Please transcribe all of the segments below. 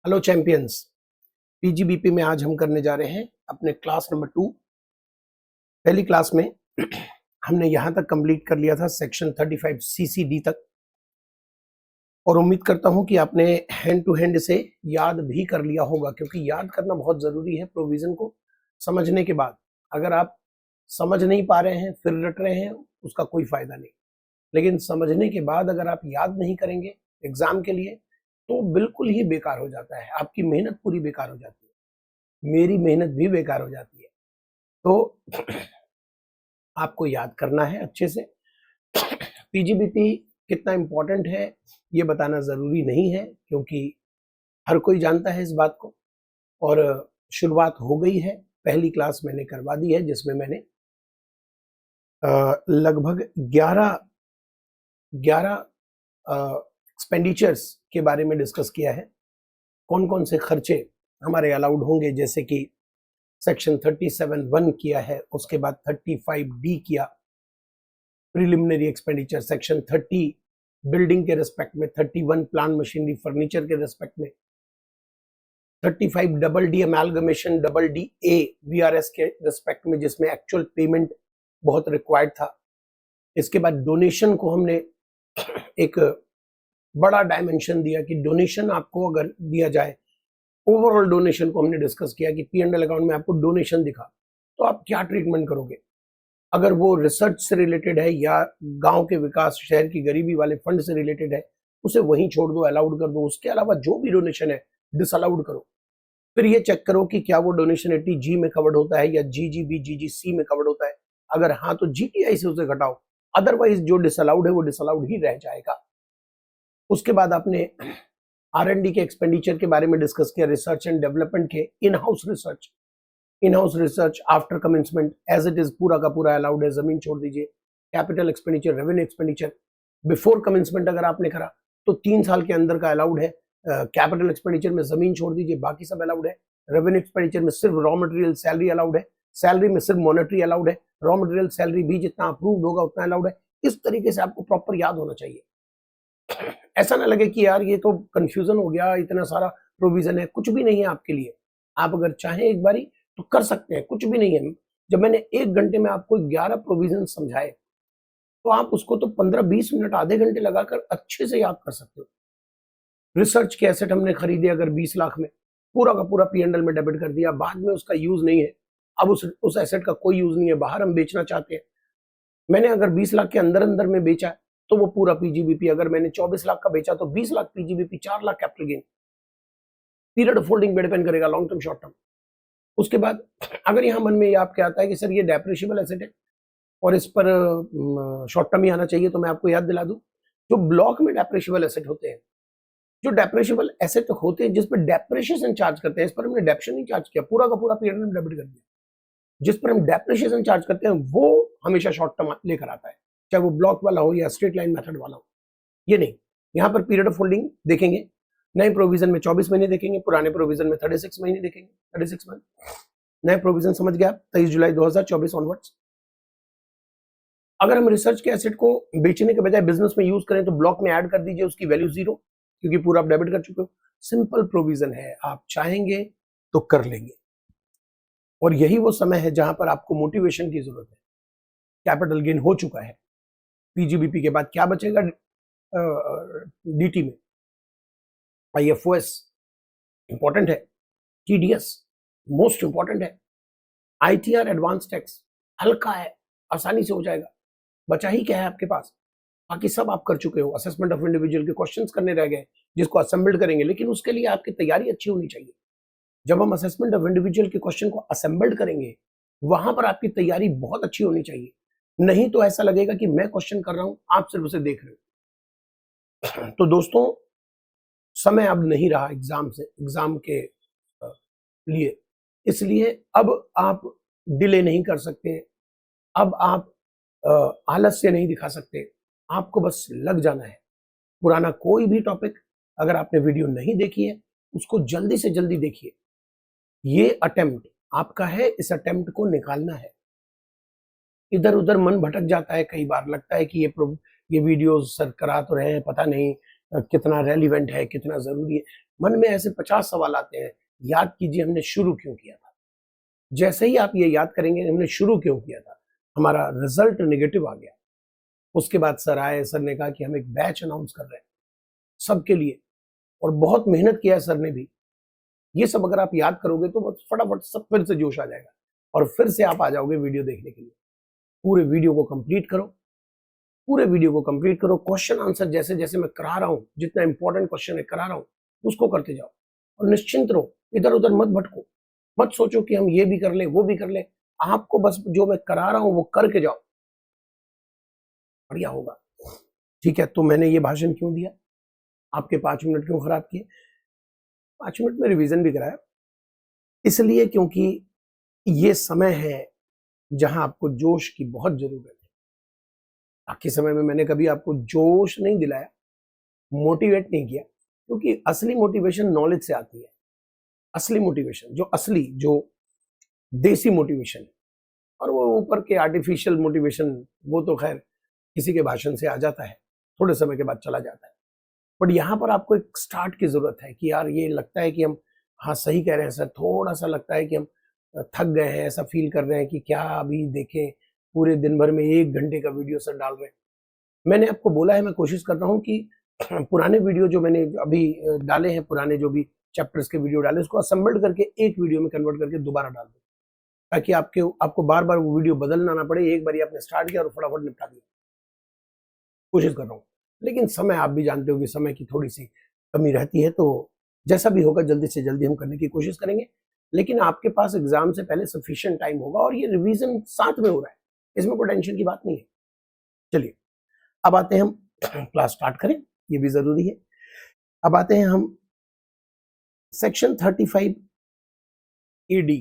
Hello champions. PGBP में आज हम करने जा रहे हैं अपने क्लास नंबर 2। पहली क्लास में हमने यहां तक कंप्लीट कर लिया था सेक्शन 35 सीसीडी तक, और उम्मीद करता हूं कि आपने हैंड टू हैंड से याद भी कर लिया होगा, क्योंकि याद करना बहुत जरूरी है प्रोविजन को समझने के बाद। अगर आप समझ नहीं पा रहे हैं फिर रट रहे हैं, उसका कोई फायदा नहीं। लेकिन समझने के बाद अगर आप याद नहीं करेंगे एग्जाम के लिए तो बिल्कुल ही बेकार हो जाता है, आपकी मेहनत पूरी बेकार हो जाती है, मेरी मेहनत भी बेकार हो जाती है। तो आपको याद करना है अच्छे से। पीजीबीपी कितना इंपॉर्टेंट है ये बताना जरूरी नहीं है, क्योंकि हर कोई जानता है इस बात को। और शुरुआत हो गई है, पहली क्लास मैंने करवा दी है जिसमें मैंने लगभग 11 एक्सपेंडिचर्स के बारे में डिस्कस किया है। कौन कौन से खर्चे हमारे अलाउड होंगे, जैसे कि सेक्शन 37(1) किया है, उसके बाद 35D किया प्रिलिमिनरी एक्सपेंडिचर, सेक्शन 30 बिल्डिंग के रेस्पेक्ट में, 31 प्लान मशीनरी फर्नीचर के रेस्पेक्ट में, 35 डबल अमेलगमेशन DA VRS के रेस्पेक्ट में जिसमें एक्चुअल पेमेंट बहुत रिक्वायर्ड था। इसके बाद डोनेशन को हमने एक बड़ा डायमेंशन दिया कि डोनेशन आपको अगर दिया जाए, ओवरऑल डोनेशन को हमने डिस्कस किया कि P&L अकाउंट में आपको डोनेशन दिखा तो आप क्या ट्रीटमेंट करोगे। अगर वो रिसर्च से रिलेटेड है या गांव के विकास, शहर की गरीबी वाले फंड से रिलेटेड है, उसे वहीं छोड़ दो, अलाउड कर दो। उसके अलावा जो भी डोनेशन है डिसअलाउड करो। फिर ये चेक करो कि क्या वो डोनेशन 80G में कवर्ड होता है या GGB GGC में कवर्ड होता है। अगर हाँ तो GTI से उसे घटाओ, अदरवाइज जो डिसअलाउड है वो डिसअलाउड ही रह जाएगा। उसके बाद आपने R&D के एक्सपेंडिचर के बारे में डिस्कस किया, रिसर्च एंड डेवलपमेंट के। In house research after commencement as it is पूरा का पूरा अलाउड है, जमीन छोड़ दीजिए। Capital expenditure, revenue expenditure before commencement अगर आपने करा तो 3 साल के अंदर का अलाउड है। कैपिटल एक्सपेंडिचर में जमीन छोड़ दीजिए, बाकी सब अलाउड है। रेवेन्यू एक्सपेंडिचर में सिर्फ रॉ मटेरियल सैलरी अलाउड है, सैलरी में सिर्फ मॉनेटरी अलाउड है, रॉ मटेरियल सैलरी भी जितना अप्रूव्ड होगा उतना अलाउड है। इस तरीके से आपको प्रॉपर याद होना चाहिए। ऐसा ना लगे कि यार ये तो कंफ्यूजन हो गया, इतना सारा प्रोविजन है। कुछ भी नहीं है आपके लिए, आप अगर चाहें एक बारी तो कर सकते हैं, कुछ भी नहीं है। जब मैंने 1 घंटे में आपको 11 प्रोविजन समझाए तो आप उसको तो 15-20 मिनट, आधे घंटे लगाकर अच्छे से याद कर सकते हो। रिसर्च के एसेट हमने खरीदे अगर 20 लाख में, पूरा का पूरा P&L में डेबिट कर दिया, बाद में उसका यूज नहीं है, अब उस एसेट का कोई यूज नहीं है, बाहर हम बेचना चाहते हैं। मैंने अगर 20 लाख के अंदर अंदर में बेचा तो वो पूरा पीजीबीपी। अगर मैंने 24 लाख का बेचा तो 20 lakh PGBP, 4 lakh capital gain. Period of holding पे डिपेंड करेगा, लॉन्ग टर्म शॉर्ट टर्म। उसके बाद अगर यहाँ मन में ये आपके आता है कि सर ये डेप्रिशिएबल एसेट है और इस पर शॉर्ट टर्म ही आना चाहिए, तो मैं आपको याद दिला दूं, जो ब्लॉक में डेप्रिशिएबल एसेट होते हैं, जो डेप्रिशिएबल एसेट होते हैं जिस पर डेप्रिशिएशन चार्ज करते हैं, इस पर हमने डेप्शन नहीं चार्ज किया, पूरा का पूरा पीरियड में डेबिट कर दिया। जिस पर हम डेप्रिशिएशन चार्ज करते हैं वो हमेशा शॉर्ट टर्म लेकर आता है, चाहे वो ब्लॉक वाला हो या स्ट्रेट लाइन मेथड वाला हो। ये नहीं, यहाँ पर पीरियड ऑफ होल्डिंग देखेंगे, नए प्रोविजन में 24 महीने देखेंगे, पुराने प्रोविजन में 36 महीने देखेंगे, 36 मंथ। नए प्रोविजन समझ गया, 23 जुलाई 2024 ऑनवर्ड्स। अगर हम रिसर्च के एसेट को बेचने के बजाय बिजनेस में यूज करें तो ब्लॉक में ऐड कर दीजिए उसकी वैल्यू 0, क्योंकि पूरा आप डेबिट कर चुके हो। सिंपल प्रोविजन है, आप चाहेंगे तो कर लेंगे। और यही वो समय है जहां पर आपको मोटिवेशन की जरूरत है। कैपिटल गेन हो चुका है, पीजीबीपी के बाद क्या बचेगा डीटी में? IFOS इंपॉर्टेंट है, TDS मोस्ट इंपॉर्टेंट है, ITR एडवांस टैक्स हल्का है, आसानी से हो जाएगा। बचा ही क्या है आपके पास? बाकी सब आप कर चुके हो। असेसमेंट ऑफ इंडिविजुअल के क्वेश्चंस करने रह गए जिसको असेंबल्ड करेंगे, लेकिन उसके लिए आपकी तैयारी अच्छी होनी चाहिए। जब हम असेसमेंट ऑफ इंडिविजुअल के क्वेश्चन को असेंबल्ड करेंगे वहां पर आपकी तैयारी बहुत अच्छी होनी चाहिए, नहीं तो ऐसा लगेगा कि मैं क्वेश्चन कर रहा हूं, आप सिर्फ उसे देख रहे हो। तो दोस्तों, समय अब नहीं रहा एग्जाम के लिए, इसलिए अब आप डिले नहीं कर सकते, अब आप आलस्य नहीं दिखा सकते, आपको बस लग जाना है। पुराना कोई भी टॉपिक अगर आपने वीडियो नहीं देखी है उसको जल्दी से जल्दी देखिए। ये अटेम्प्ट आपका है, इस अटेम्प्ट को निकालना है। इधर उधर मन भटक जाता है, कई बार लगता है कि ये वीडियोस सर करा तो रहे हैं, पता नहीं कितना रेलिवेंट है, कितना जरूरी है। मन में ऐसे 50 सवाल आते हैं, याद कीजिए हमने शुरू क्यों किया था। जैसे ही आप ये याद करेंगे हमने शुरू क्यों किया था, हमारा रिजल्ट नेगेटिव आ गया। उसके बाद सर आए, सर ने कहा कि हम एक बैच अनाउंस कर रहे हैं सबके लिए, और बहुत मेहनत किया सर ने भी। ये सब अगर आप याद करोगे तो बस फटाफट सब फिर से जोश आ जाएगा और फिर से आप आ जाओगे वीडियो देखने के लिए। पूरे वीडियो को कंप्लीट करो, पूरे वीडियो को कंप्लीट करो। क्वेश्चन आंसर जैसे जैसे मैं करा रहा हूं, जितना इंपॉर्टेंट क्वेश्चन है करा रहा हूं, उसको करते जाओ और निश्चिंत रहो, इधर उधर मत भटको, मत सोचो कि हम ये भी कर ले वो भी कर ले। आपको बस जो मैं करा रहा हूं वो करके जाओ, बढ़िया होगा। ठीक है, तो मैंने ये भाषण क्यों दिया, आपके 5 मिनट क्यों खराब किए? 5 मिनट में रिवीजन भी कराया, इसलिए क्योंकि ये समय है जहां आपको जोश की बहुत जरूरत है। बाकी समय में मैंने कभी आपको जोश नहीं दिलाया, मोटिवेट नहीं किया, क्योंकि असली मोटिवेशन नॉलेज से आती है। असली मोटिवेशन जो देसी मोटिवेशन है, और वो ऊपर के आर्टिफिशियल मोटिवेशन वो तो खैर किसी के भाषण से आ जाता है, थोड़े समय के बाद चला जाता है। बट यहाँ पर आपको एक स्टार्ट की जरूरत है कि यार ये लगता है कि हम, हाँ सही कह रहे हैं सर, थोड़ा सा लगता है कि हम थक गए हैं, ऐसा फील कर रहे हैं कि क्या अभी देखें, पूरे दिन भर में 1 घंटे का वीडियो सर डाल रहे हैं। मैंने आपको बोला है, मैं कोशिश कर रहा हूँ कि पुराने वीडियो जो मैंने अभी डाले हैं, पुराने जो भी चैप्टर्स के वीडियो डाले, उसको असेंबल्ड करके एक वीडियो में कन्वर्ट करके दोबारा डाल दूँ, ताकि आपको बार बार वो वीडियो बदलना ना पड़े। एक बार आपने स्टार्ट किया और फटाफट निपटा दिया। कोशिश कर रहा हूँ, लेकिन समय आप भी जानते हो कि समय की थोड़ी सी कमी रहती है, तो जैसा भी होगा जल्दी से जल्दी हम करने की कोशिश करेंगे। लेकिन आपके पास एग्जाम से पहले सफिशिएंट टाइम होगा और ये रिवीजन साथ में हो रहा है, इसमें कोई टेंशन की बात नहीं है। चलिए अब आते हैं हम क्लास स्टार्ट करें, ये भी जरूरी है। अब आते हैं हम सेक्शन 35 AD।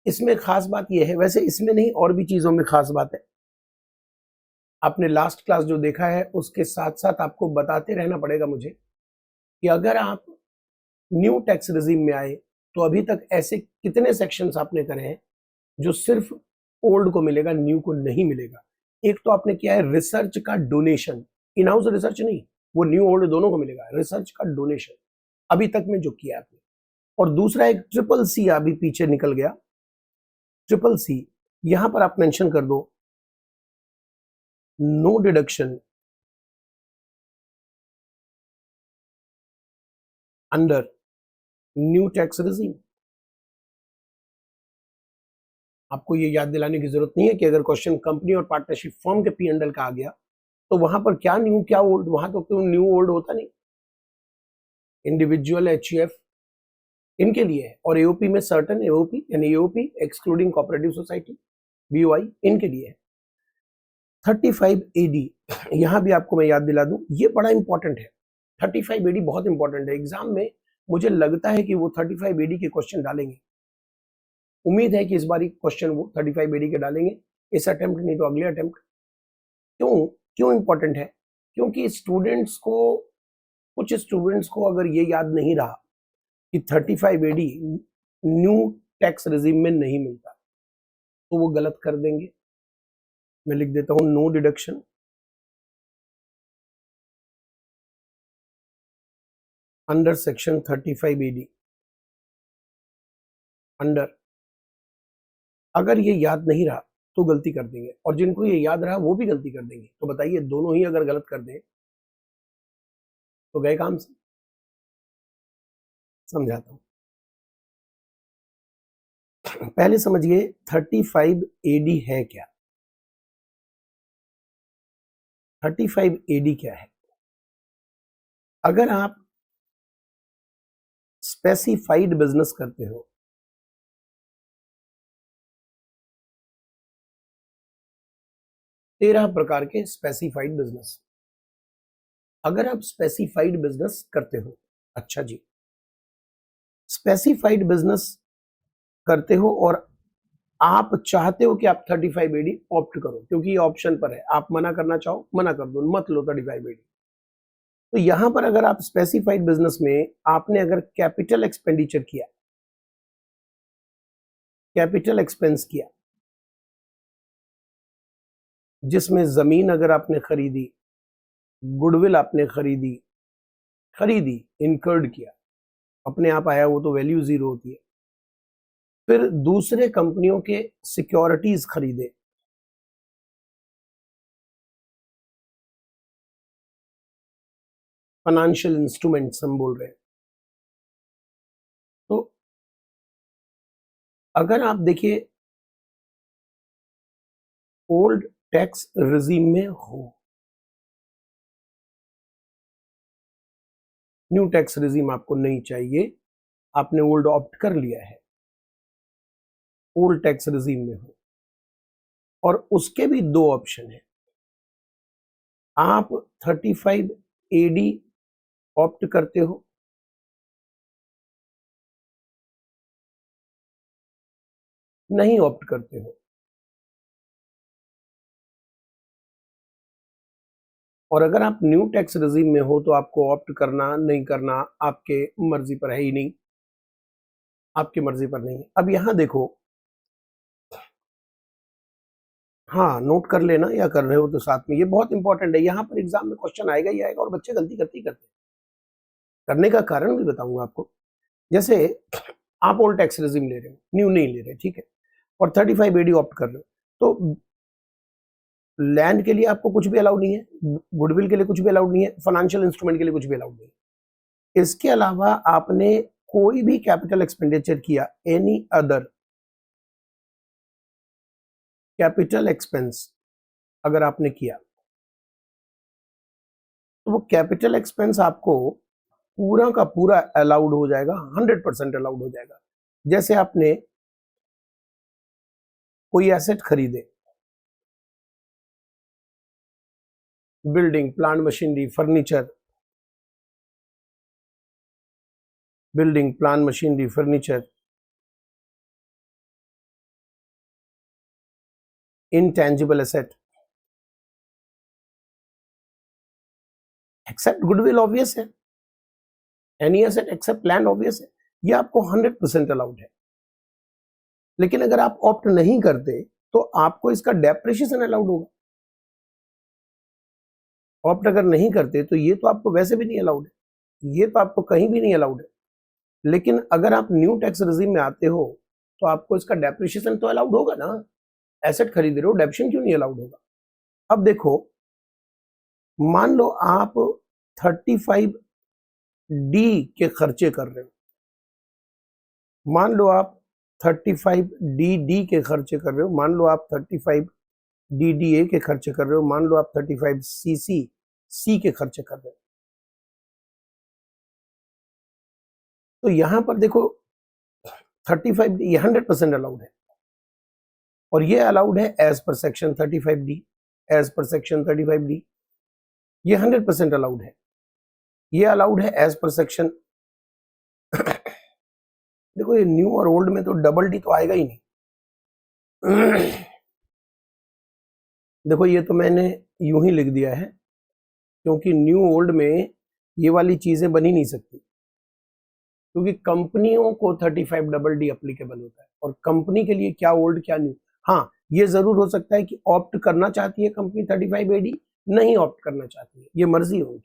इसमें खास बात यह है, वैसे इसमें नहीं और भी चीजों में खास बात है। आपने लास्ट क्लास जो देखा है उसके साथ साथ आपको बताते रहना पड़ेगा मुझे कि अगर आप न्यू टैक्स रिजीम में आए तो अभी तक ऐसे कितने सेक्शंस आपने करे हैं जो सिर्फ ओल्ड को मिलेगा, न्यू को नहीं मिलेगा। एक तो आपने किया है रिसर्च का डोनेशन, इन हाउस रिसर्च नहीं, वो न्यू ओल्ड दोनों को मिलेगा, रिसर्च का डोनेशन अभी तक में जो किया आपने। और दूसरा एक CCC अभी पीछे निकल गया, CCC यहां पर आप मेंशन कर दो, no deduction under new tax regime. आपको ये याद दिलाने की जरूरत नहीं है कि अगर क्वेश्चन कंपनी और पार्टनरशिप फर्म के P&L का आ गया तो वहां पर क्या न्यू क्या ओल्ड, वहां तो क्यों न्यू ओल्ड होता नहीं। इंडिविजुअल HUF इनके लिए है, और AOP में सर्टन AOP यानी AOP excluding cooperative society BOI इनके लिए है। 35 AD यहां भी आपको मैं याद दिला दूं, ये बड़ा इंपॉर्टेंट है। 35 AD बहुत इंपॉर्टेंट है, एग्जाम में मुझे लगता है कि वो 35 AD के क्वेश्चन डालेंगे। उम्मीद है कि इस बार क्वेश्चन वो 35 AD के डालेंगे, इस अटेम्प्ट नहीं तो अगले अटेम्प्ट। क्यों क्यों इंपॉर्टेंट है? क्योंकि कुछ स्टूडेंट्स को अगर ये याद नहीं रहा कि 35 AD न्यू टैक्स रिजीम में नहीं मिलता तो वो गलत कर देंगे। मैं लिख देता हूं, no deduction under section 35 AD under. अगर ये याद नहीं रहा तो गलती कर देंगे, और जिनको ये याद रहा वो भी गलती कर देंगे। तो बताइए, दोनों ही अगर गलत कर दें तो गए काम से। समझाता हूं, पहले समझिए 35 AD है क्या। 35 AD क्या है? अगर आप स्पेसिफाइड बिजनेस करते हो, तेरह प्रकार के स्पेसिफाइड बिजनेस, अगर आप स्पेसिफाइड बिजनेस करते हो, अच्छा जी, स्पेसिफाइड बिजनेस करते हो और आप चाहते हो कि आप 35 AD ऑप्ट करो, क्योंकि ये ऑप्शन पर है, आप मना करना चाहो मना कर दो, मत लो 35 AD। तो यहां पर अगर आप स्पेसिफाइड बिजनेस में आपने अगर कैपिटल एक्सपेंडिचर किया, कैपिटल एक्सपेंस किया, जिसमें जमीन अगर आपने खरीदी, गुडविल आपने खरीदी, इनकर्ड किया, अपने आप आया वो तो वैल्यू जीरो होती है। फिर दूसरे कंपनियों के सिक्योरिटीज खरीदे, फाइनेंशियल इंस्ट्रूमेंट्स हम बोल रहे हैं। तो अगर आप देखिए ओल्ड टैक्स रिजीम में हो, न्यू टैक्स रिजीम आपको नहीं चाहिए, आपने ओल्ड ऑप्ट कर लिया है, ओल्ड टैक्स रिजीम में हो, और उसके भी दो ऑप्शन है। आप 35 एडी ऑप्ट करते हो, नहीं ऑप्ट करते हो। और अगर आप न्यू टैक्स रिजीम में हो तो आपको ऑप्ट करना नहीं करना आपके मर्जी पर है ही नहीं, आपकी मर्जी पर नहीं है। अब यहां देखो, हाँ नोट कर लेना या कर रहे हो तो साथ में, ये बहुत इंपॉर्टेंट है, यहां पर एग्जाम में क्वेश्चन आएगा ही आएगा और बच्चे गलती करते ही करते हैं। करने का कारण भी बताऊंगा आपको। जैसे आप ओल्ड टैक्स रिजीम ले रहे हो, न्यू नहीं ले रहे, ठीक है, और 35 एडी ऑप्ट कर रहे हो, तो लैंड के लिए आपको कुछ भी अलाउड नहीं है, गुडविल के लिए कुछ भी अलाउड नहीं है, फाइनेंशियल इंस्ट्रूमेंट के लिए कुछ भी अलाउड नहीं है। इसके अलावा आपने कोई भी कैपिटल एक्सपेंडिचर किया, एनी अदर कैपिटल एक्सपेंस अगर आपने किया, तो वो कैपिटल एक्सपेंस आपको पूरा का पूरा अलाउड हो जाएगा, 100% अलाउड हो जाएगा। जैसे आपने कोई एसेट खरीदे, building, plant, machinery, furniture, building, plant, machinery, furniture, intangible asset, except goodwill obvious है, any asset except land obvious है, ये आपको 100% अलाउड है। लेकिन अगर आप ऑप्ट नहीं करते तो आपको इसका डेप्रिसिएशन अलाउड होगा। ऑप्ट अगर नहीं करते तो ये तो आपको वैसे भी नहीं अलाउड है, ये तो आपको कहीं भी नहीं अलाउड है। लेकिन अगर आप न्यू टैक्स रिजीम में आते हो तो आपको इसका डेप्रिसिएशन तो अलाउड होगा ना, एसेट खरीद रहे हो, डेप्रिसिएशन क्यों नहीं अलाउड होगा। अब देखो, मान लो आप 35 डी के खर्चे कर रहे हो, मान लो आप 35 डी के खर्चे कर रहे हो, मान लो आप 35 DDA के खर्चे कर रहे हो, मान लो आप 35 CC के खर्चे कर रहे हो। तो यहां पर देखो 35 ये 100% अलाउड है, और ये अलाउड है as per section 35 D, as per section 35 D, ये 100% अलाउड है। ये अलाउड है एज पर सेक्शन देखो ये न्यू और ओल्ड में तो डबल डी तो आएगा ही नहीं। देखो ये तो मैंने यूं ही लिख दिया है, क्योंकि न्यू ओल्ड में ये वाली चीजें बन ही नहीं सकती, क्योंकि कंपनियों को 35 डबल डी अप्लीकेबल होता है, और कंपनी के लिए क्या ओल्ड क्या न्यू। हाँ ये जरूर हो सकता है कि ऑप्ट करना चाहती है कंपनी 35 AD, नहीं ऑप्ट करना चाहती है, ये मर्जी होगी।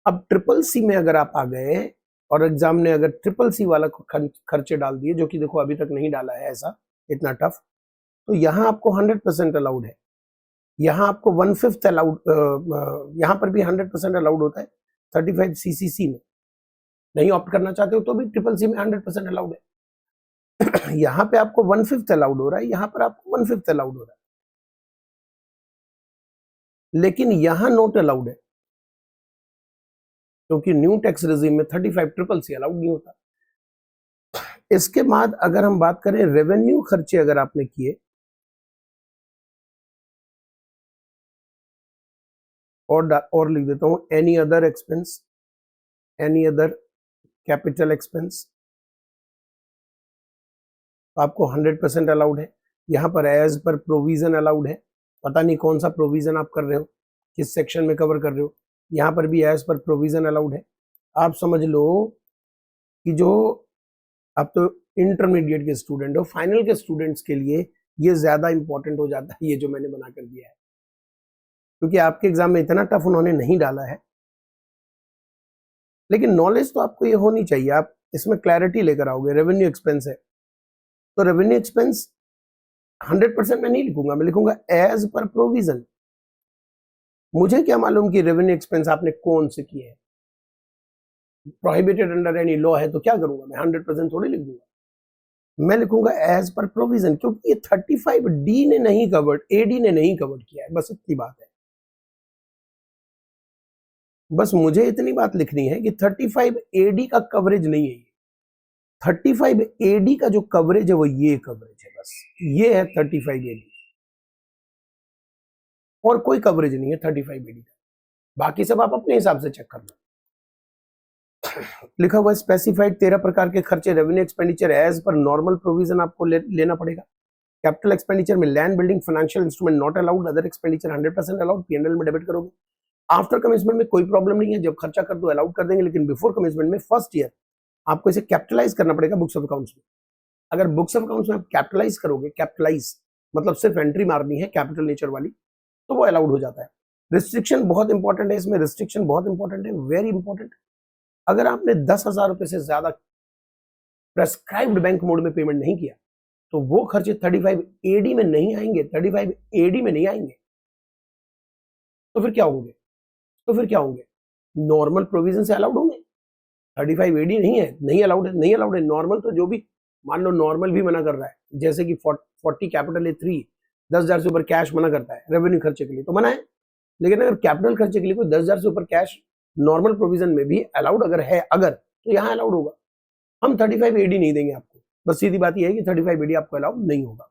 अब ट्रिपल सी में अगर आप आ गए और एग्जाम ने अगर ट्रिपल सी वाला खर्चे डाल दिए, जो कि देखो अभी तक नहीं डाला है ऐसा इतना टफ, तो यहां आपको 100% अलाउड है, यहां आपको 1/5 अलाउड, यहां पर भी 100% अलाउड होता है 35 CCC में। नहीं ऑप्ट करना चाहते हो तो भी ट्रिपल सी में 100% अलाउड है। यहां पे आपको 1/5 अलाउड हो रहा है, यहां पर आपको 1/5 अलाउड हो रहा है, लेकिन यहां नोट अलाउड है, क्योंकि न्यू टैक्स रिजीम में 35 ट्रिपल सी अलाउड नहीं होता। इसके बाद अगर हम बात करें रेवेन्यू खर्चे अगर आपने किए, और लिख देता हूं any other expense, any other capital expense, तो आपको 100% अलाउड है। यहां पर एज पर प्रोविजन अलाउड है, पता नहीं कौन सा प्रोविजन आप कर रहे हो, किस सेक्शन में कवर कर रहे हो, यहां पर भी एज पर प्रोविजन अलाउड है। आप समझ लो कि जो आप तो इंटरमीडिएट के स्टूडेंट हो, फाइनल के स्टूडेंट्स के लिए ये ज्यादा इंपॉर्टेंट हो जाता है, ये जो मैंने बना कर दिया है, क्योंकि आपके एग्जाम में इतना टफ उन्होंने नहीं डाला है। लेकिन नॉलेज तो आपको ये होनी चाहिए, आप इसमें क्लैरिटी लेकर आओगे। रेवेन्यू एक्सपेंस है तो रेवेन्यू एक्सपेंस 100% मैं नहीं लिखूंगा, मैं लिखूंगा एज पर प्रोविजन। मुझे क्या मालूम कि रेवेन्यू एक्सपेंस आपने कौन से किए हैं, प्रोहिबिटेड अंडर एनी लॉ है तो क्या करूंगा मैं, 100% थोड़ी लिख दूंगा, मैं लिखूंगा एज पर प्रोविजन, क्योंकि ये 35D ने नहीं कवर्ड, एडी ने नहीं कवर्ड किया है, बस इतनी बात है। बस मुझे इतनी बात लिखनी है कि 35AD का कवरेज नहीं है ये, 35AD का जो कवरेज है वो ये कवरेज है, बस ये है 35AD, और कोई कवरेज नहीं है 35AD का, बाकी सब आप अपने हिसाब से चेक कर लो। लिखा हुआ स्पेसिफाइड 13 प्रकार के खर्चे revenue expenditure as per normal provision आपको लेना पड़ेगा। कैपिटल एक्सपेंडिचर में land, building, financial instrument not allowed, other expenditure 100% allowed, PNL में डेबिट करोगे। आफ्टर कमिटमेंट में कोई प्रॉब्लम नहीं है, जब खर्चा कर दो अलाउड कर देंगे, लेकिन बिफोर कमिटमेंट में फर्स्ट ईयर आपको इसे कैपिटलाइज करना पड़ेगा बुक्स ऑफ अकाउंट्स में। अगर बुक्स ऑफ अकाउंट्स में आप कैपिटलाइज करोगे, कैपिटलाइज मतलब सिर्फ एंट्री मारनी है कैपिटल नेचर वाली, तो वो अलाउड हो जाता है। रिस्ट्रिक्शन बहुत इंपॉर्टेंट है इसमें, रिस्ट्रिक्शन बहुत इंपॉर्टेंट है, वेरी इंपॉर्टेंट। अगर आपने 10,000 रुपए से ज्यादा प्रेस्क्राइब्ड बैंक मोड में पेमेंट नहीं किया तो वो खर्चे 35AD में नहीं आएंगे, 35AD में नहीं आएंगे। तो फिर क्या होंगे, तो फिर क्या होंगे, नॉर्मल प्रोविजन से अलाउड होंगे। 35AD नहीं है, नहीं अलाउड है, नहीं अलाउड है। नॉर्मल तो जो भी, मान लो नॉर्मल भी मना कर रहा है, जैसे कि 40 कैपिटल A3 10,000 से ऊपर कैश मना करता है रेवेन्यू खर्चे के लिए, तो मना है। लेकिन अगर कैपिटल खर्चे के लिए कोई 10,000 से ऊपर कैश नॉर्मल प्रोविजन में भी अलाउड अगर है, अगर, तो यहाँ अलाउड होगा। हम 35AD नहीं देंगे आपको, बस सीधी बात यह है कि 35AD आपको अलाउड नहीं होगा।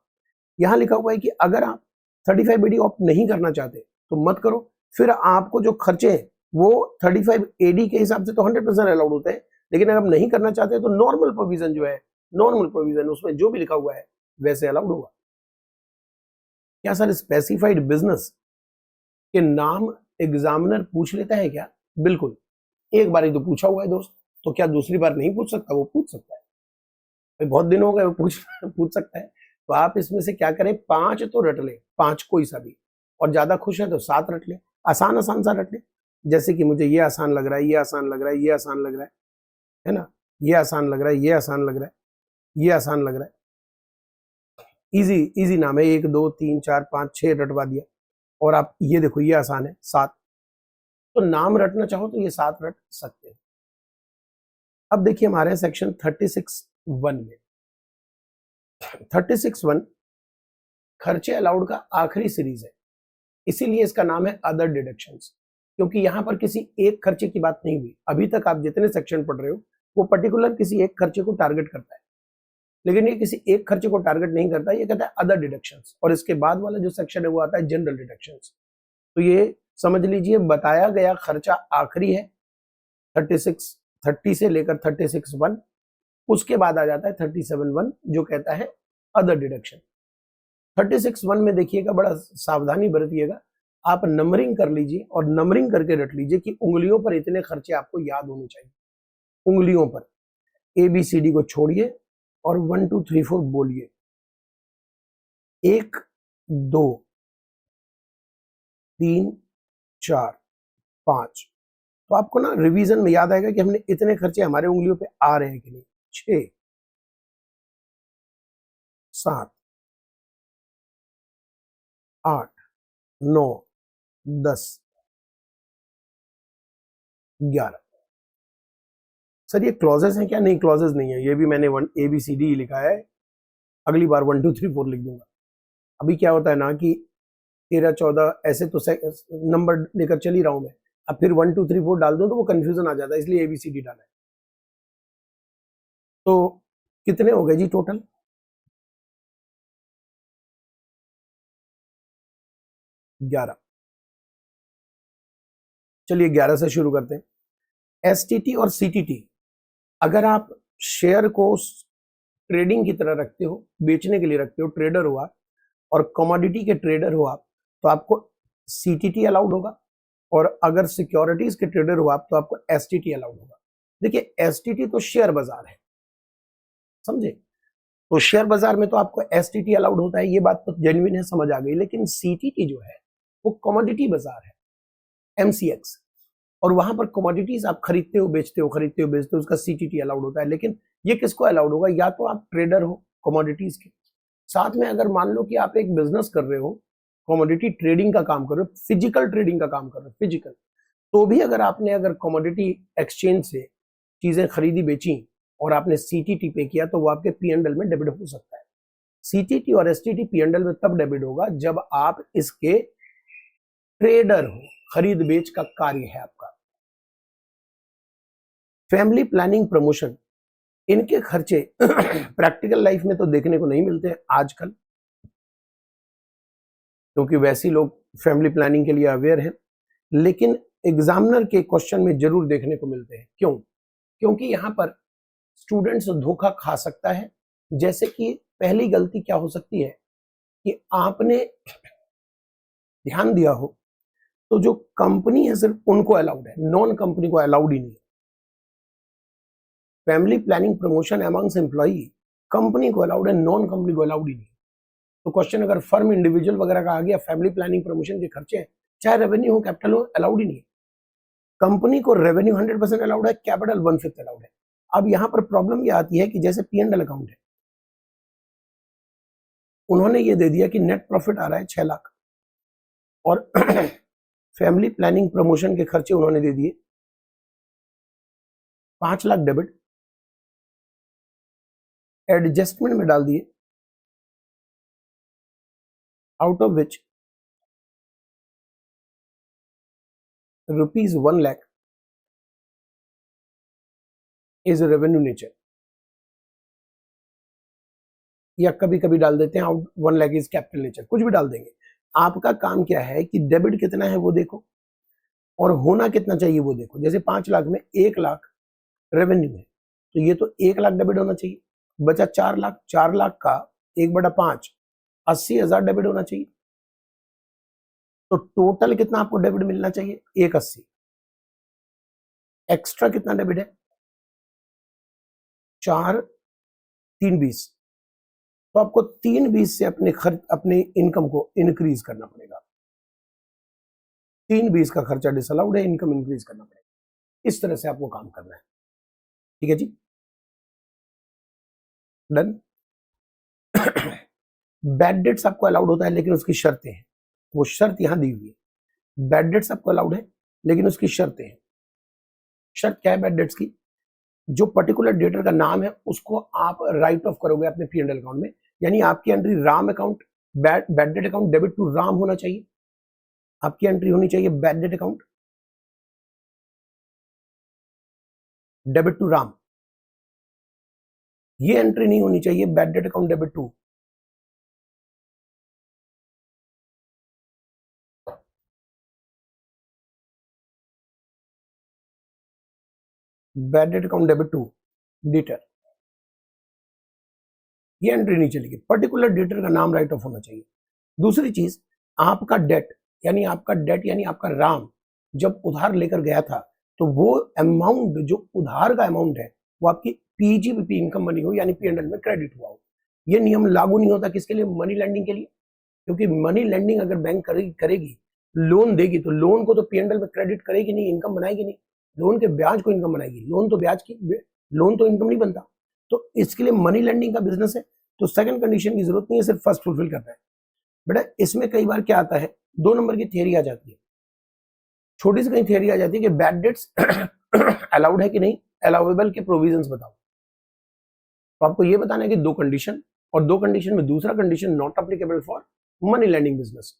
यहाँ लिखा हुआ है कि अगर आप 35AD ऑप्ट नहीं करना चाहते तो मत करो, फिर आपको जो खर्चे हैं वो 35AD के हिसाब से तो 100% अलाउड होते हैं, लेकिन अगर आप नहीं करना चाहते तो नॉर्मल प्रोविजन जो है, नॉर्मल प्रोविजन उसमें जो भी लिखा हुआ है वैसे अलाउड होगा। क्या सर स्पेसिफाइड बिजनेस के नाम एग्जामिनर पूछ लेता है क्या? बिल्कुल, एक बार ही तो पूछा हुआ है दोस्त, तो क्या दूसरी बार नहीं पूछ सकता? वो पूछ सकता है भाई, बहुत दिन हो गए, वो पूछ सकता है। तो आप इसमें से क्या करें, 5 तो रट ले, 5 कोई सा भी, और ज्यादा खुश है तो 7 रट ले, आसान आसान सा रट ले। जैसे कि मुझे ये आसान लग रहा है, ये आसान लग रहा है, ये आसान लग रहा है ना, ये आसान लग रहा है, ये आसान लग रहा है, ये आसान लग रहा है। इजी इजी नाम है, 1 2 3 4 5 6 रटवा दिया। और आप ये देखो, ये आसान है 7, तो नाम रटना चाहो तो ये 7 रट सकते हैं। अब देखिए हमारे सेक्शन 36(1) में 36(1) खर्चे अलाउड का आखिरी सीरीज है, इसीलिए इसका नाम है अदर डिडक्शंस, क्योंकि यहां पर किसी एक खर्चे की बात नहीं हुई। अभी तक आप जितने सेक्शन पढ़ रहे हो वो पर्टिकुलर किसी एक खर्चे को टारगेट करता है, लेकिन ये किसी एक खर्चे को टारगेट नहीं करता, ये कहता है अदर डिडक्शंस। और इसके बाद वाला जो सेक्शन है वो आता है जनरल डिडक्शंस। तो ये समझ लीजिए बताया गया खर्चा आखिरी है 30 से लेकर 36(1), उसके बाद आ जाता है 37(1) जो कहता है अदर डिडक्शन। 36(1) में देखिएगा, बड़ा सावधानी बरतिएगा, आप नंबरिंग कर लीजिए और नंबरिंग करके रख लीजिए कि उंगलियों पर इतने खर्चे आपको याद होने चाहिए। उंगलियों पर ABCD को छोड़िए और 1 2 3 4 बोलिए, 1 2 3 4 5। तो आपको ना रिवीजन में याद आएगा कि हमने इतने खर्चे हमारे उंगलियों पे आ रहे हैं कि नहीं। 6 7 8 9 10 11। सर ये क्लॉजेस हैं क्या? नहीं, क्लॉजेस नहीं है, ये भी मैंने ABCD लिखा है, अगली बार 1 2 3 4 लिख दूंगा। अभी क्या होता है ना कि 13 14 ऐसे तो नंबर लेकर चल ही रहा हूं मैं, अब फिर 1 2 3 4 डाल दूं तो वो कंफ्यूजन आ जाता है, इसलिए ABCD डाला है। तो कितने हो गए जी टोटल? 11। चलिए 11 से शुरू करते हैं। STT और CTT, अगर आप शेयर को ट्रेडिंग की तरह रखते हो, बेचने के लिए रखते हो, ट्रेडर हो आप, और कमोडिटी के ट्रेडर हो आप, तो आपको CTT अलाउड होगा, और अगर सिक्योरिटीज के ट्रेडर हो आप तो आपको STT अलाउड होगा। देखिए STT तो शेयर बाजार है, समझे, तो शेयर बाजार में तो आपको STT अलाउड होता है, ये बात तो जेन्युइन है, समझ आ गई। लेकिन CTT जो है वो कमोडिटी बाजार है, MCX। और वहां पर कमोडिटीज आप खरीदते हो बेचते हो, खरीदते हो बेचते हो, उसका सीटीटी अलाउड होता है। लेकिन ये किसको अलाउड होगा? या तो आप ट्रेडर हो कमोडिटीज के, साथ में अगर मान लो कि आप एक बिजनेस कर रहे हो, कमोडिटी ट्रेडिंग का काम कर रहे हो, फिजिकल ट्रेडिंग का काम कर रहे हो, फिजिकल, तो भी अगर कमोडिटी एक्सचेंज से चीजें खरीदी बेची और आपने सीटीटी पे किया तो वो आपके पीएनएल में डेबिट हो सकता है। सीटीटी और एसटीटी पीएनएल में तब डेबिट होगा जब आप इसके ट्रेडर हो, खरीद बेच का कार्य है आपका। फैमिली प्लानिंग प्रमोशन, इनके खर्चे प्रैक्टिकल लाइफ में तो देखने को नहीं मिलते हैं आजकल, क्योंकि वैसे लोग फैमिली प्लानिंग के लिए अवेयर हैं, लेकिन एग्जामिनर के क्वेश्चन में जरूर देखने को मिलते हैं। क्यों? क्योंकि यहां पर स्टूडेंट्स धोखा खा सकता है। जैसे कि पहली गलती क्या हो सकती है कि आपने ध्यान दिया हो तो जो कंपनी है सिर्फ उनको अलाउड है, नॉन कंपनी को अलाउड ही नहीं है। Family planning promotion amongst employee company को अलाउड है, नॉन कंपनी को अलाउड ही नहीं। तो क्वेश्चन अगर फर्म इंडिविजुअल वगैरह का आ गया, फैमिली प्लानिंग प्रमोशन के खर्चे हैं, चाहे रेवेन्यू हो कैपिटल हो, अलाउड ही नहीं है। कंपनी को रेवेन्यू 100% अलाउड है, कैपिटल 1/5 अलाउड है। अब यहां पर प्रॉब्लम ये आती है कि जैसे पीएनएल अकाउंट है, उन्होंने ये दे दिया कि नेट प्रॉफिट आ रहा है 6 लाख और फैमिली प्लानिंग प्रमोशन के खर्चे उन्होंने दे दिए 5 लाख डेबिट, एडजस्टमेंट में डाल दिए, out of which ₹1 lakh is revenue nature, या कभी कभी डाल देते हैं out 1 lakh is capital nature, कुछ भी डाल देंगे। आपका काम क्या है कि डेबिट कितना है वो देखो और होना कितना चाहिए वो देखो। जैसे 5 लाख में 1 लाख रेवेन्यू है तो ये तो 1 लाख डेबिट होना चाहिए, बचा 4 लाख, 4 लाख का 1/5 80,000 डेबिट होना चाहिए। तो टोटल कितना आपको डेबिट मिलना चाहिए? 180। एक्स्ट्रा कितना डेबिट है? 4 3 20। तो आपको 3 20 से अपने खर्च, अपने इनकम को इंक्रीज करना पड़ेगा। 3 20 का खर्चा डिसअलाउड है, इनकम इंक्रीज करना पड़ेगा। इस तरह से आपको काम करना है। ठीक है जी, डन। बैड डेट्स आपको अलाउड होता है लेकिन उसकी शर्तें हैं, वो शर्त यहां दी हुई है। बैड डेट्स आपको अलाउड है लेकिन उसकी शर्तें हैं। शर्त क्या है बैड डेट्स की? जो पर्टिकुलर डेटर का नाम है उसको आप राइट ऑफ करोगे अपने पीएनएल अकाउंट में, यानी आपकी entry Ram account, bad debt account debit to Ram होना चाहिए। आपकी एंट्री होनी चाहिए bad debt account debit to Ram, ये एंट्री नहीं होनी चाहिए bad debt account debit to bad debt account debit to debtor, ये एंट्री नहीं चलेगी। पर्टिकुलर डेटर का नाम राइट ऑफ होना चाहिए। दूसरी चीज, आपका डेट यानी आपका राम जब उधार लेकर गया था तो वो अमाउंट, जो उधार का अमाउंट है, वो आपकी पीजीबीपी इनकम बनी हो यानी पीएनएल में क्रेडिट हुआ हो। ये नियम लागू नहीं होता किसके लिए? मनी लैंडिंग के लिए। क्योंकि मनी लैंडिंग अगर बैंक करेगी लोन देगी तो लोन को तो पीएनएल में क्रेडिट करेगी नहीं, इनकम बनाएगी नहीं। लोन के ब्याज को इनकम बनाएगी, लोन तो ब्याज की, लोन तो इनकम नहीं बनता। तो इसके लिए मनी लैंडिंग का बिजनेस है तो सेकंड कंडीशन की जरूरत नहीं है, सिर्फ फर्स्ट फुलफिल करना है। बेटा इसमें कई बार क्या आता है, 2 नंबर की थियरी आ जाती है, छोटी सी कहीं थियरी आ जाती है कि बैड डेट्स अलाउड है कि नहीं, अलाउेबल के प्रोविजंस बताओ। तो आपको ये बताना है कि 2 कंडीशन, और 2 कंडीशन में दूसरा condition not applicable for money lending business.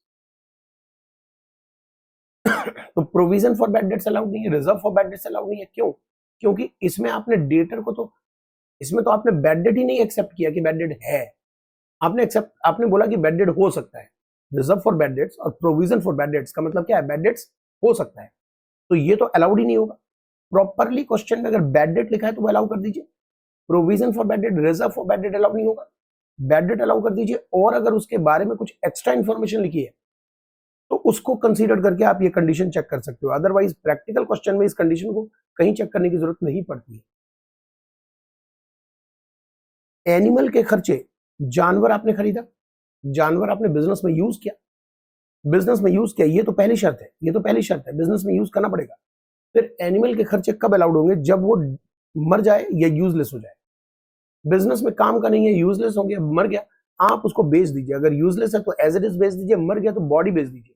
तो provision for bad debts allowed नहीं है, reserve for bad debts allowed नहीं है। क्यों? क्योंकि इसमें आपने डेटर को तो, इसमें तो आपने बैड डेट ही नहीं एक्सेप्ट किया कि बैड डेट है, आपने बोला कि बैड डेट हो सकता है। रिजर्व फॉर बैड डेट्स और प्रोविजन फॉर बैड डेट्स का मतलब क्या है? बैड डेट्स हो सकता है, तो ये तो अलाउड ही नहीं होगा। प्रॉपरली क्वेश्चन में अगर बैड डेट लिखा है तो वो अलाउ कर दीजिए। Provision for bad debt, reserve for bad debt allow नहीं होगा, बैड डेट अलाउ कर दीजिए। और अगर उसके बारे में कुछ एक्स्ट्रा इंफॉर्मेशन लिखी है तो उसको कंसीडर करके आप ये कंडीशन चेक कर सकते हो। अदरवाइज प्रैक्टिकल क्वेश्चन में इस कंडीशन को कहीं चेक करने की जरूरत नहीं पड़ती है। एनिमल के खर्चे, जानवर आपने खरीदा, जानवर आपने बिजनेस में यूज किया, ये तो पहली शर्त है, बिजनेस में यूज करना पड़ेगा। फिर एनिमल के खर्चे कब अलाउड होंगे? जब वो मर जाए या यूजलेस हो जाए। बिजनेस में काम का नहीं है, यूजलेस हो गया, मर गया, आप उसको बेच दीजिए। अगर यूजलेस है तो एज इट इज बेच दीजिए, मर गया तो बॉडी बेच दीजिए।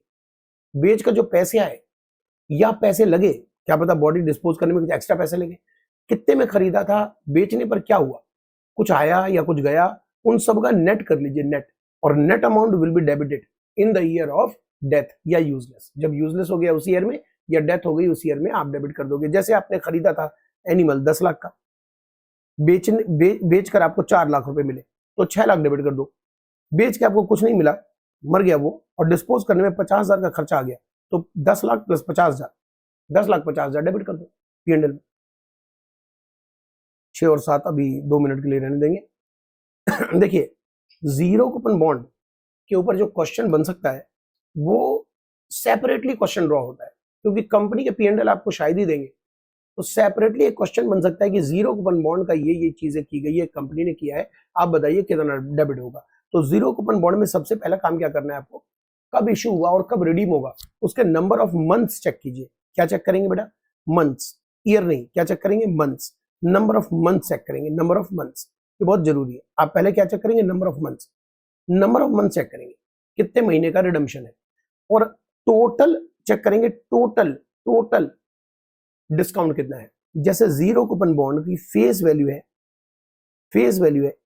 बेच कर जो पैसे आए या पैसे लगे, क्या पता बॉडी डिस्पोज करने में कुछ एक्स्ट्रा पैसे लगे, कितने में खरीदा था, बेचने पर क्या हुआ, कुछ आया या कुछ गया, उन सब का नेट कर लीजिए, नेट। और net amount will be debited in the year of death या यूजलेस। जब यूजलेस हो गया उस ईयर में या डेथ हो गई उस ईयर में आप डेबिट कर दोगे। जैसे आपने खरीदा था एनिमल 10 लाख का, बेचकर आपको 4 लाख रुपए मिले तो 6 लाख डेबिट कर दो। बेच के आपको कुछ नहीं मिला, मर गया वो, और डिस्पोज करने में 50,000 का खर्चा आ गया, तो 10 लाख प्लस 50,000, 10,50,000 डेबिट कर दो पीएनएल में। 6 और 7 अभी 2 मिनट के लिए रहने देंगे। देखिए, जीरो कूपन बॉन्ड के ऊपर जो क्वेश्चन बन सकता है वो सेपरेटली क्वेश्चन ड्रॉ होता है, क्योंकि कंपनी के पीएनएल आपको शायद ही देंगे, तो सेपरेटली एक क्वेश्चन बन सकता है कि जीरो कूपन बॉन्ड का ये चीजें की गई है, कंपनी ने किया है, आप बताइए कितना डेबिट होगा। तो जीरो कूपन बॉन्ड में सबसे पहला काम क्या करना है आपको, कब इश्यू हुआ और कब रिडीम होगा, उसके नंबर ऑफ मंथ्स चेक कीजिए। क्या चेक करेंगे बेटा? मंथ्स, ईयर नहीं, क्या चेक करेंगे? Months. Number of months check करेंगे, नंबर ऑफ मंथ्स, ये बहुत जरूरी है। आप पहले क्या चेक करेंगे? Number of months. Number of month check करेंगे, कितने महीने का रिडम्पशन है, और टोटल चेक करेंगे, टोटल डिस्काउंट कितना है। जैसे जीरो कूपन बॉन्ड की फेस वैल्यू है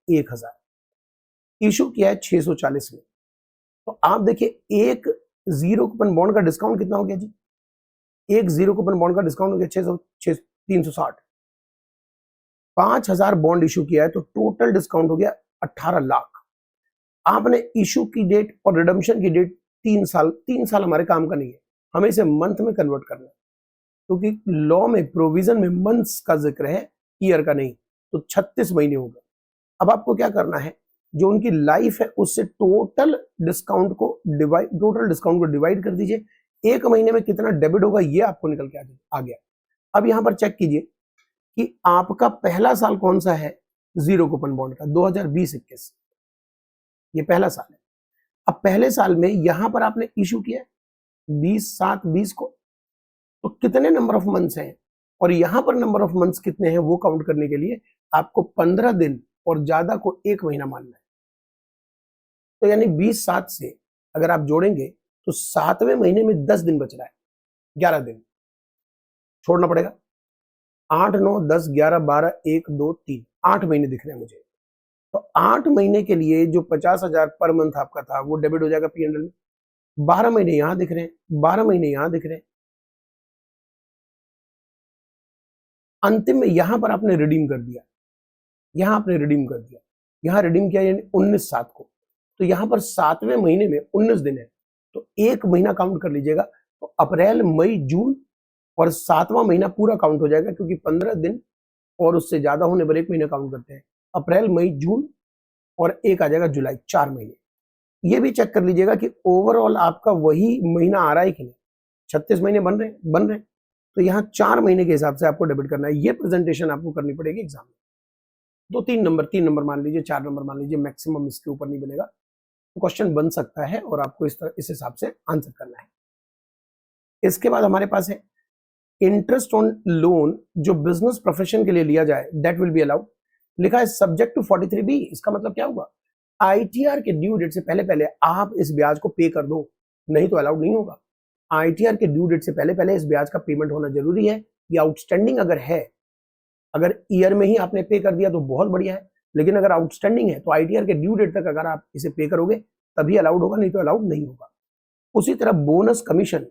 1000, इशू किया है 640 में, तो आप देखिए एक जीरो कूपन बॉन्ड का डिस्काउंट कितना हो गया जी? एक जीरो कूपन बॉन्ड का डिस्काउंट हो गया 360। 5000 बॉन्ड इशू किया है तो टोटल डिस्काउंट हो गया 18 लाख। आपने इशू की डेट और रिडम्पशन की डेट 3 साल हमारे काम का नहीं है, हमें इसे मंथ में कन्वर्ट करना है, क्योंकि लॉ में प्रोविजन में मंथ्स का जिक्र है, ईयर का नहीं, तो 36 महीने हो गए। अब आपको क्या करना है, जो उनकी लाइफ है उससे टोटल डिस्काउंट को डिवाइड कर दीजिए। एक महीने में कितना डेबिट होगा ये आपको निकल के आ गया। अब यहां पर चेक कीजिए कि आपका पहला साल कौन सा है जीरो कूपन बॉन्ड का, 2020-21, ये पहला साल है। अब पहले साल में यहां पर आपने इशू किया 20/7/20 को, तो कितने नंबर ऑफ मंथ्स हैं, और यहां पर नंबर ऑफ मंथ्स कितने हैं वो काउंट करने के लिए आपको 15 दिन और ज्यादा को 1 महीना मानना है। तो यानी 20/7 से अगर आप जोड़ेंगे तो 7वें महीने में 10 दिन बच रहा है, 11 दिन छोड़ना पड़ेगा। 8, 9, 10, 11, 12, 1, 2, 3, 8 महीने दिख रहे हैं मुझे। तो 8 महीने के लिए जो 50,000 पर मंथ आपका था वो डेबिट हो जाएगा पीएनएल में। 12 महीने यहां दिख रहे हैं, 12 महीने यहां दिख रहे हैं, अंतिम में यहां पर आपने रिडीम कर दिया, यहां रिडीम किया यानी 19/7 को, तो यहां पर 7वें महीने में 19 दिन है, तो 1 महीना काउंट कर लीजिएगा। तो अप्रैल, मई, जून और 7वां महीना पूरा काउंट हो जाएगा, क्योंकि 15 दिन और उससे ज्यादा होने पर 1 महीना काउंट करते हैं। अप्रैल, मई, जून और एक आ जाएगा जुलाई, 4 महीने। ये भी चेक कर लीजिएगा कि ओवरऑल आपका वही महीना आ रहा है कि नहीं। 36 महीने बन रहे हैं, तो यहाँ 4 महीने के हिसाब से आपको डेबिट करना है। ये प्रेजेंटेशन आपको करनी पड़ेगी एग्जाम में। 3 नंबर मान लीजिए, 4 नंबर मान लीजिए, मैक्सिमम इसके ऊपर नहीं बनेगा। तो क्वेश्चन बन सकता है और आपको इस हिसाब से आंसर करना है। इसके बाद हमारे पास है इंटरेस्ट ऑन लोन जो बिजनेस प्रोफेशन के लिए लिया जाए, दैट विल बी अलाउड। लिखा है सब्जेक्ट टू 43B। इसका मतलब क्या हुआ, आईटीआर के ड्यू डेट से पहले आप इस ब्याज को पे कर दो, नहीं तो अलाउड नहीं होगा। आईटीआर के ड्यू डेट से पहले इस ब्याज का पेमेंट होना जरूरी है। ये आउटस्टैंडिंग अगर है, अगर ईयर में ही आपने पे कर दिया तो बहुत बढ़िया है, लेकिन अगर आउटस्टैंडिंग है तो आईटीआर के ड्यू डेट तक अगर आप इसे पे करोगे तभी अलाउड होगा, नहीं तो अलाउड नहीं होगा। उसी तरह बोनस कमीशन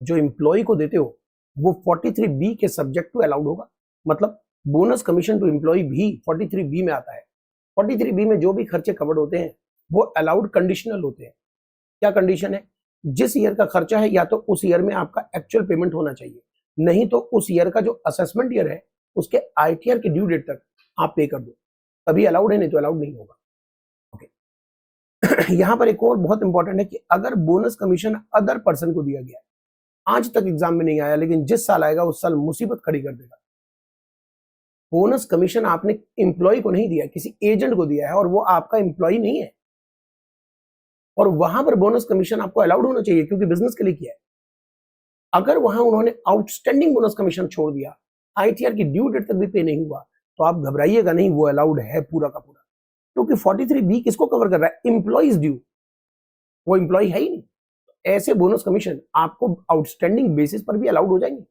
जो एम्प्लॉय को देते हो वो 43B के सब्जेक्ट टू अलाउड होगा। मतलब बोनस कमीशन टू एम्प्लॉय भी 43B में आता है। 43B में जो भी खर्चे कवर्ड होते हैं वो अलाउड कंडीशनल होते हैं। क्या कंडीशन है, जिस ईयर का खर्चा है या तो उस ईयर में आपका एक्चुअल पेमेंट होना चाहिए, नहीं तो उस ईयर का जो असेसमेंट ईयर है उसके आईटीआर के ड्यू डेट तक आप पे कर दो, तभी अलाउड है, नहीं तो अलाउड नहीं होगा। ओके। यहां पर एक और बहुत इंपॉर्टेंट है कि अगर बोनस कमीशन अदर पर्सन को दिया गया है, आज तक एग्जाम में नहीं आया लेकिन जिस साल आएगा उस साल मुसीबत खड़ी कर देगा। बोनस कमीशन आपने एम्प्लॉय को नहीं दिया, किसी एजेंट को दिया है और वो आपका एम्प्लॉय नहीं है, और वहां पर बोनस कमीशन आपको अलाउड होना चाहिए क्योंकि बिजनेस के लिए किया है। अगर वहां उन्होंने आउटस्टैंडिंग बोनस कमीशन छोड़ दिया, आईटीआर की ड्यू डेट तक भी पे नहीं हुआ, तो आप घबराइएगा नहीं, वो अलाउड है पूरा का पूरा, क्योंकि 43B किसको कवर कर रहा है? एम्प्लॉइज ड्यू, वो एम्प्लॉय है ही नहीं। ऐसे बोनस कमीशन आपको आउटस्टैंडिंग बेसिस पर भी अलाउड हो जाएंगे।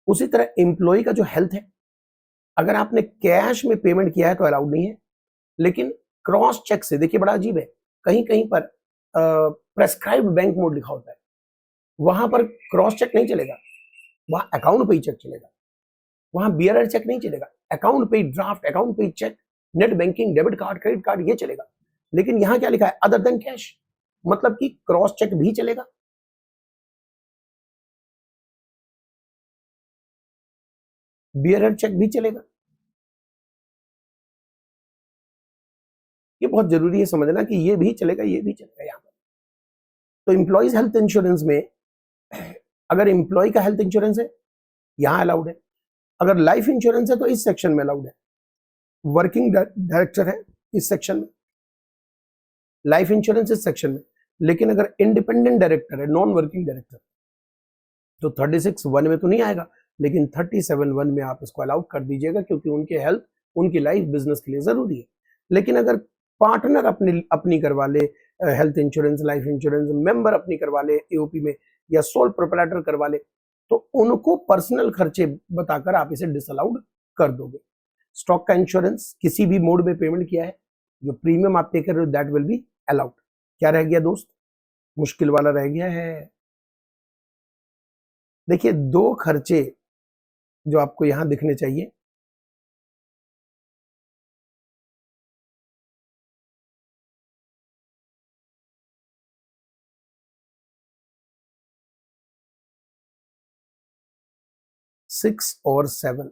उसी तरह एम्प्लॉय का जो हेल्थ है, अगर आपने कैश में पेमेंट किया है तो अलाउड नहीं है, लेकिन क्रॉस चेक से, देखिए बड़ा अजीब है, कहीं कहीं पर प्रेस्क्राइब्ड बैंक मोड लिखा होता है, वहां पर क्रॉस चेक नहीं चलेगा, वहां अकाउंट पे ही चेक चलेगा, वहां बियरर चेक नहीं चलेगा, अकाउंट पे ही ड्राफ्ट, अकाउंट पे ही cheque, net banking, debit card, credit card, ये चलेगा। लेकिन यहां क्या लिखा है? अदर देन कैश, मतलब कि क्रॉस चेक भी चलेगा, बियरर चेक भी चलेगा। ये बहुत जरूरी है समझना कि ये भी चलेगा, ये भी चलेगा यहां पर। तो इंप्लॉइज हेल्थ इंश्योरेंस में अगर इंप्लॉय का हेल्थ इंश्योरेंस है, यहां अलाउड है। अगर लाइफ इंश्योरेंस है तो इस सेक्शन में अलाउड है। वर्किंग डायरेक्टर है इस सेक्शन में, लाइफ इंश्योरेंस इस सेक्शन में। लेकिन अगर इंडिपेंडेंट डायरेक्टर है, नॉन वर्किंग डायरेक्टर, तो 36(1) में तो नहीं आएगा, लेकिन 37(1) में आप इसको अलाउड कर दीजिएगा, क्योंकि उनके हेल्थ, उनकी लाइफ बिजनेस के लिए जरूरी है। लेकिन अगर पार्टनर अपनी करवा ले health insurance, life insurance, member अपनी करवा ले एओपी में, या सोल प्रोप्राइटर करवा ले, तो उनको पर्सनल खर्चे बताकर आप इसे डिसअलाउड कर दोगे। स्टॉक का इंश्योरेंस किसी भी मोड में पेमेंट किया है, जो प्रीमियम आप पे कर रहे हो, दैट विल बी अलाउड। क्या रह गया दोस्त? मुश्किल वाला रह गया है। देखिए, दो खर्चे जो आपको यहां दिखने चाहिए, सिक्स और 7।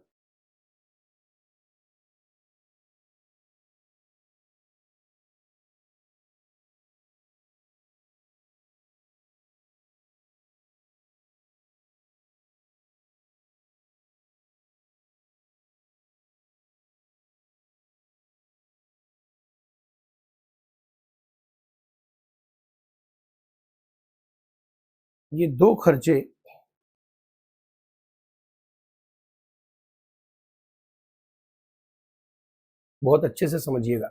ये दो खर्चे बहुत अच्छे से समझिएगा।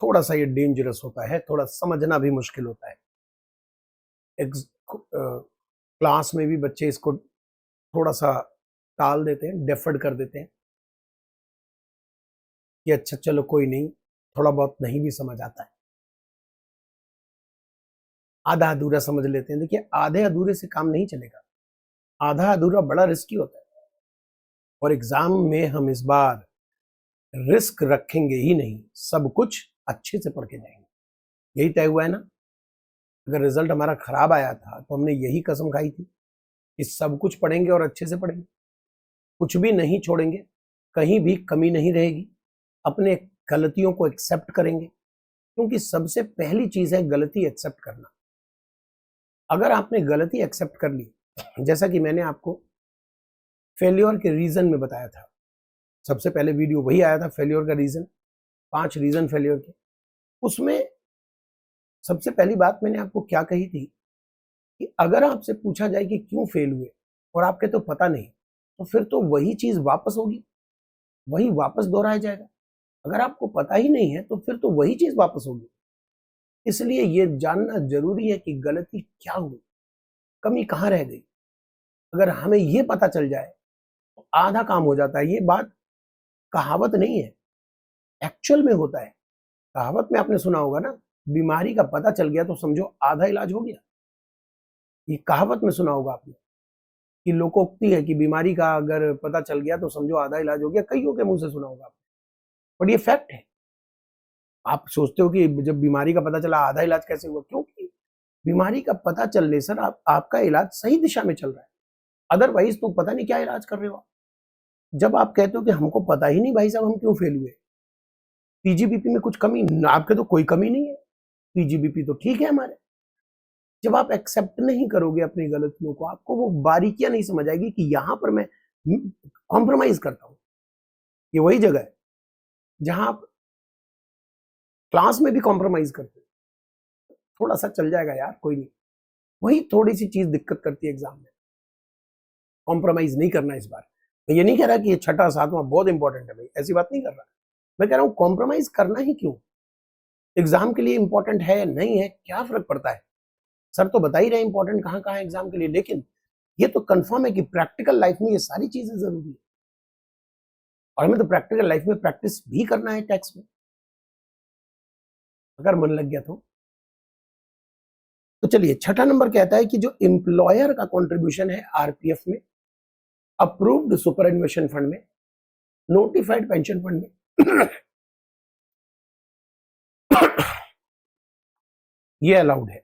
थोड़ा सा ये डेंजरस होता है, थोड़ा समझना भी मुश्किल होता है। क्लास में भी बच्चे इसको थोड़ा सा टाल देते हैं, डेफर्ड कर देते हैं कि अच्छा चलो कोई नहीं, थोड़ा बहुत नहीं भी समझ आता है, आधा अधूरा समझ लेते हैं। देखिए, आधे अधूरे से काम नहीं चलेगा, आधा अधूरा बड़ा रिस्की होता है, और एग्जाम में हम इस बार रिस्क रखेंगे ही नहीं, सब कुछ अच्छे से पढ़ के जाएंगे। यही तय हुआ है ना। अगर रिजल्ट हमारा खराब आया था तो हमने यही कसम खाई थी कि सब कुछ पढ़ेंगे और अच्छे से पढ़ेंगे, कुछ भी नहीं छोड़ेंगे, कहीं भी कमी नहीं रहेगी, अपने गलतियों को एक्सेप्ट करेंगे, क्योंकि सबसे पहली चीज है गलती एक्सेप्ट करना। अगर आपने गलती एक्सेप्ट कर ली, जैसा कि मैंने आपको फेल्योर के रीजन में बताया था, सबसे पहले वीडियो वही आया था, फेल्योर का रीजन, 5 रीजन फेल्योर के। उसमें सबसे पहली बात मैंने आपको क्या कही थी कि अगर आपसे पूछा जाए कि क्यों फेल हुए और आपके तो पता नहीं, तो फिर तो वही चीज वापस होगी, वही वापस दोहराया जाएगा। अगर आपको पता ही नहीं है तो फिर तो वही चीज वापस होगी। इसलिए ये जानना जरूरी है कि गलती क्या हुई, कमी कहां रह गई। अगर हमें ये पता चल जाए तो आधा काम हो जाता है। ये बात कहावत नहीं है, एक्चुअल में होता है। कहावत में आपने सुना होगा ना, बीमारी का पता चल गया तो समझो आधा इलाज हो गया। ये कहावत में सुना होगा आपने कि लोकोक्ति है कि बीमारी का अगर पता चल गया तो समझो आधा इलाज हो गया, कईयों के मुंह से सुना होगा आपने, बट ये फैक्ट है। आप सोचते हो कि जब बीमारी का पता चला आधा इलाज कैसे हुआ? क्योंकि बीमारी का पता चलने से आपका इलाज सही दिशा में चल रहा है, अदरवाइज तो पता नहीं क्या इलाज कर रहे हो। जब आप कहते हो कि हमको पता ही नहीं भाई साहब हम क्यों फेल हुए, पीजीबीपी में कुछ कमी, आपके तो कोई कमी नहीं है, पीजीबीपी तो ठीक है हमारे। जब आप एक्सेप्ट नहीं करोगे अपनी गलतियों को, आपको वो बारीकियां नहीं समझ आएगी कि यहां पर मैं कॉम्प्रोमाइज करता हूं। ये वही जगह है जहां आप क्लास में भी कॉम्प्रोमाइज करते, थोड़ा सा चल जाएगा यार कोई नहीं, वही थोड़ी सी चीज दिक्कत करती है एग्जाम में। कॉम्प्रोमाइज नहीं करना इस बार। मैं ये नहीं कह रहा कि ये छठा सातवां बहुत इंपॉर्टेंट है भाई, ऐसी बात नहीं कर रहा। मैं कह रहा हूं कॉम्प्रोमाइज करना ही क्यों, एग्जाम के लिए इंपॉर्टेंट है नहीं है क्या फर्क पड़ता है, सर तो बता ही रहे इंपॉर्टेंट कहाँ कहाँ है एग्जाम के लिए, लेकिन ये तो कंफर्म है कि प्रैक्टिकल लाइफ में ये सारी चीजें जरूरी है, और हमें तो प्रैक्टिकल लाइफ में प्रैक्टिस भी करना है टैक्स में, अगर मन लग गया तो चलिए छठा नंबर कहता है कि जो एम्प्लॉयर का कंट्रीब्यूशन है आरपीएफ में, अप्रूव्ड सुपरएन्युएशन फंड में, नोटिफाइड पेंशन फंड में ये अलाउड है।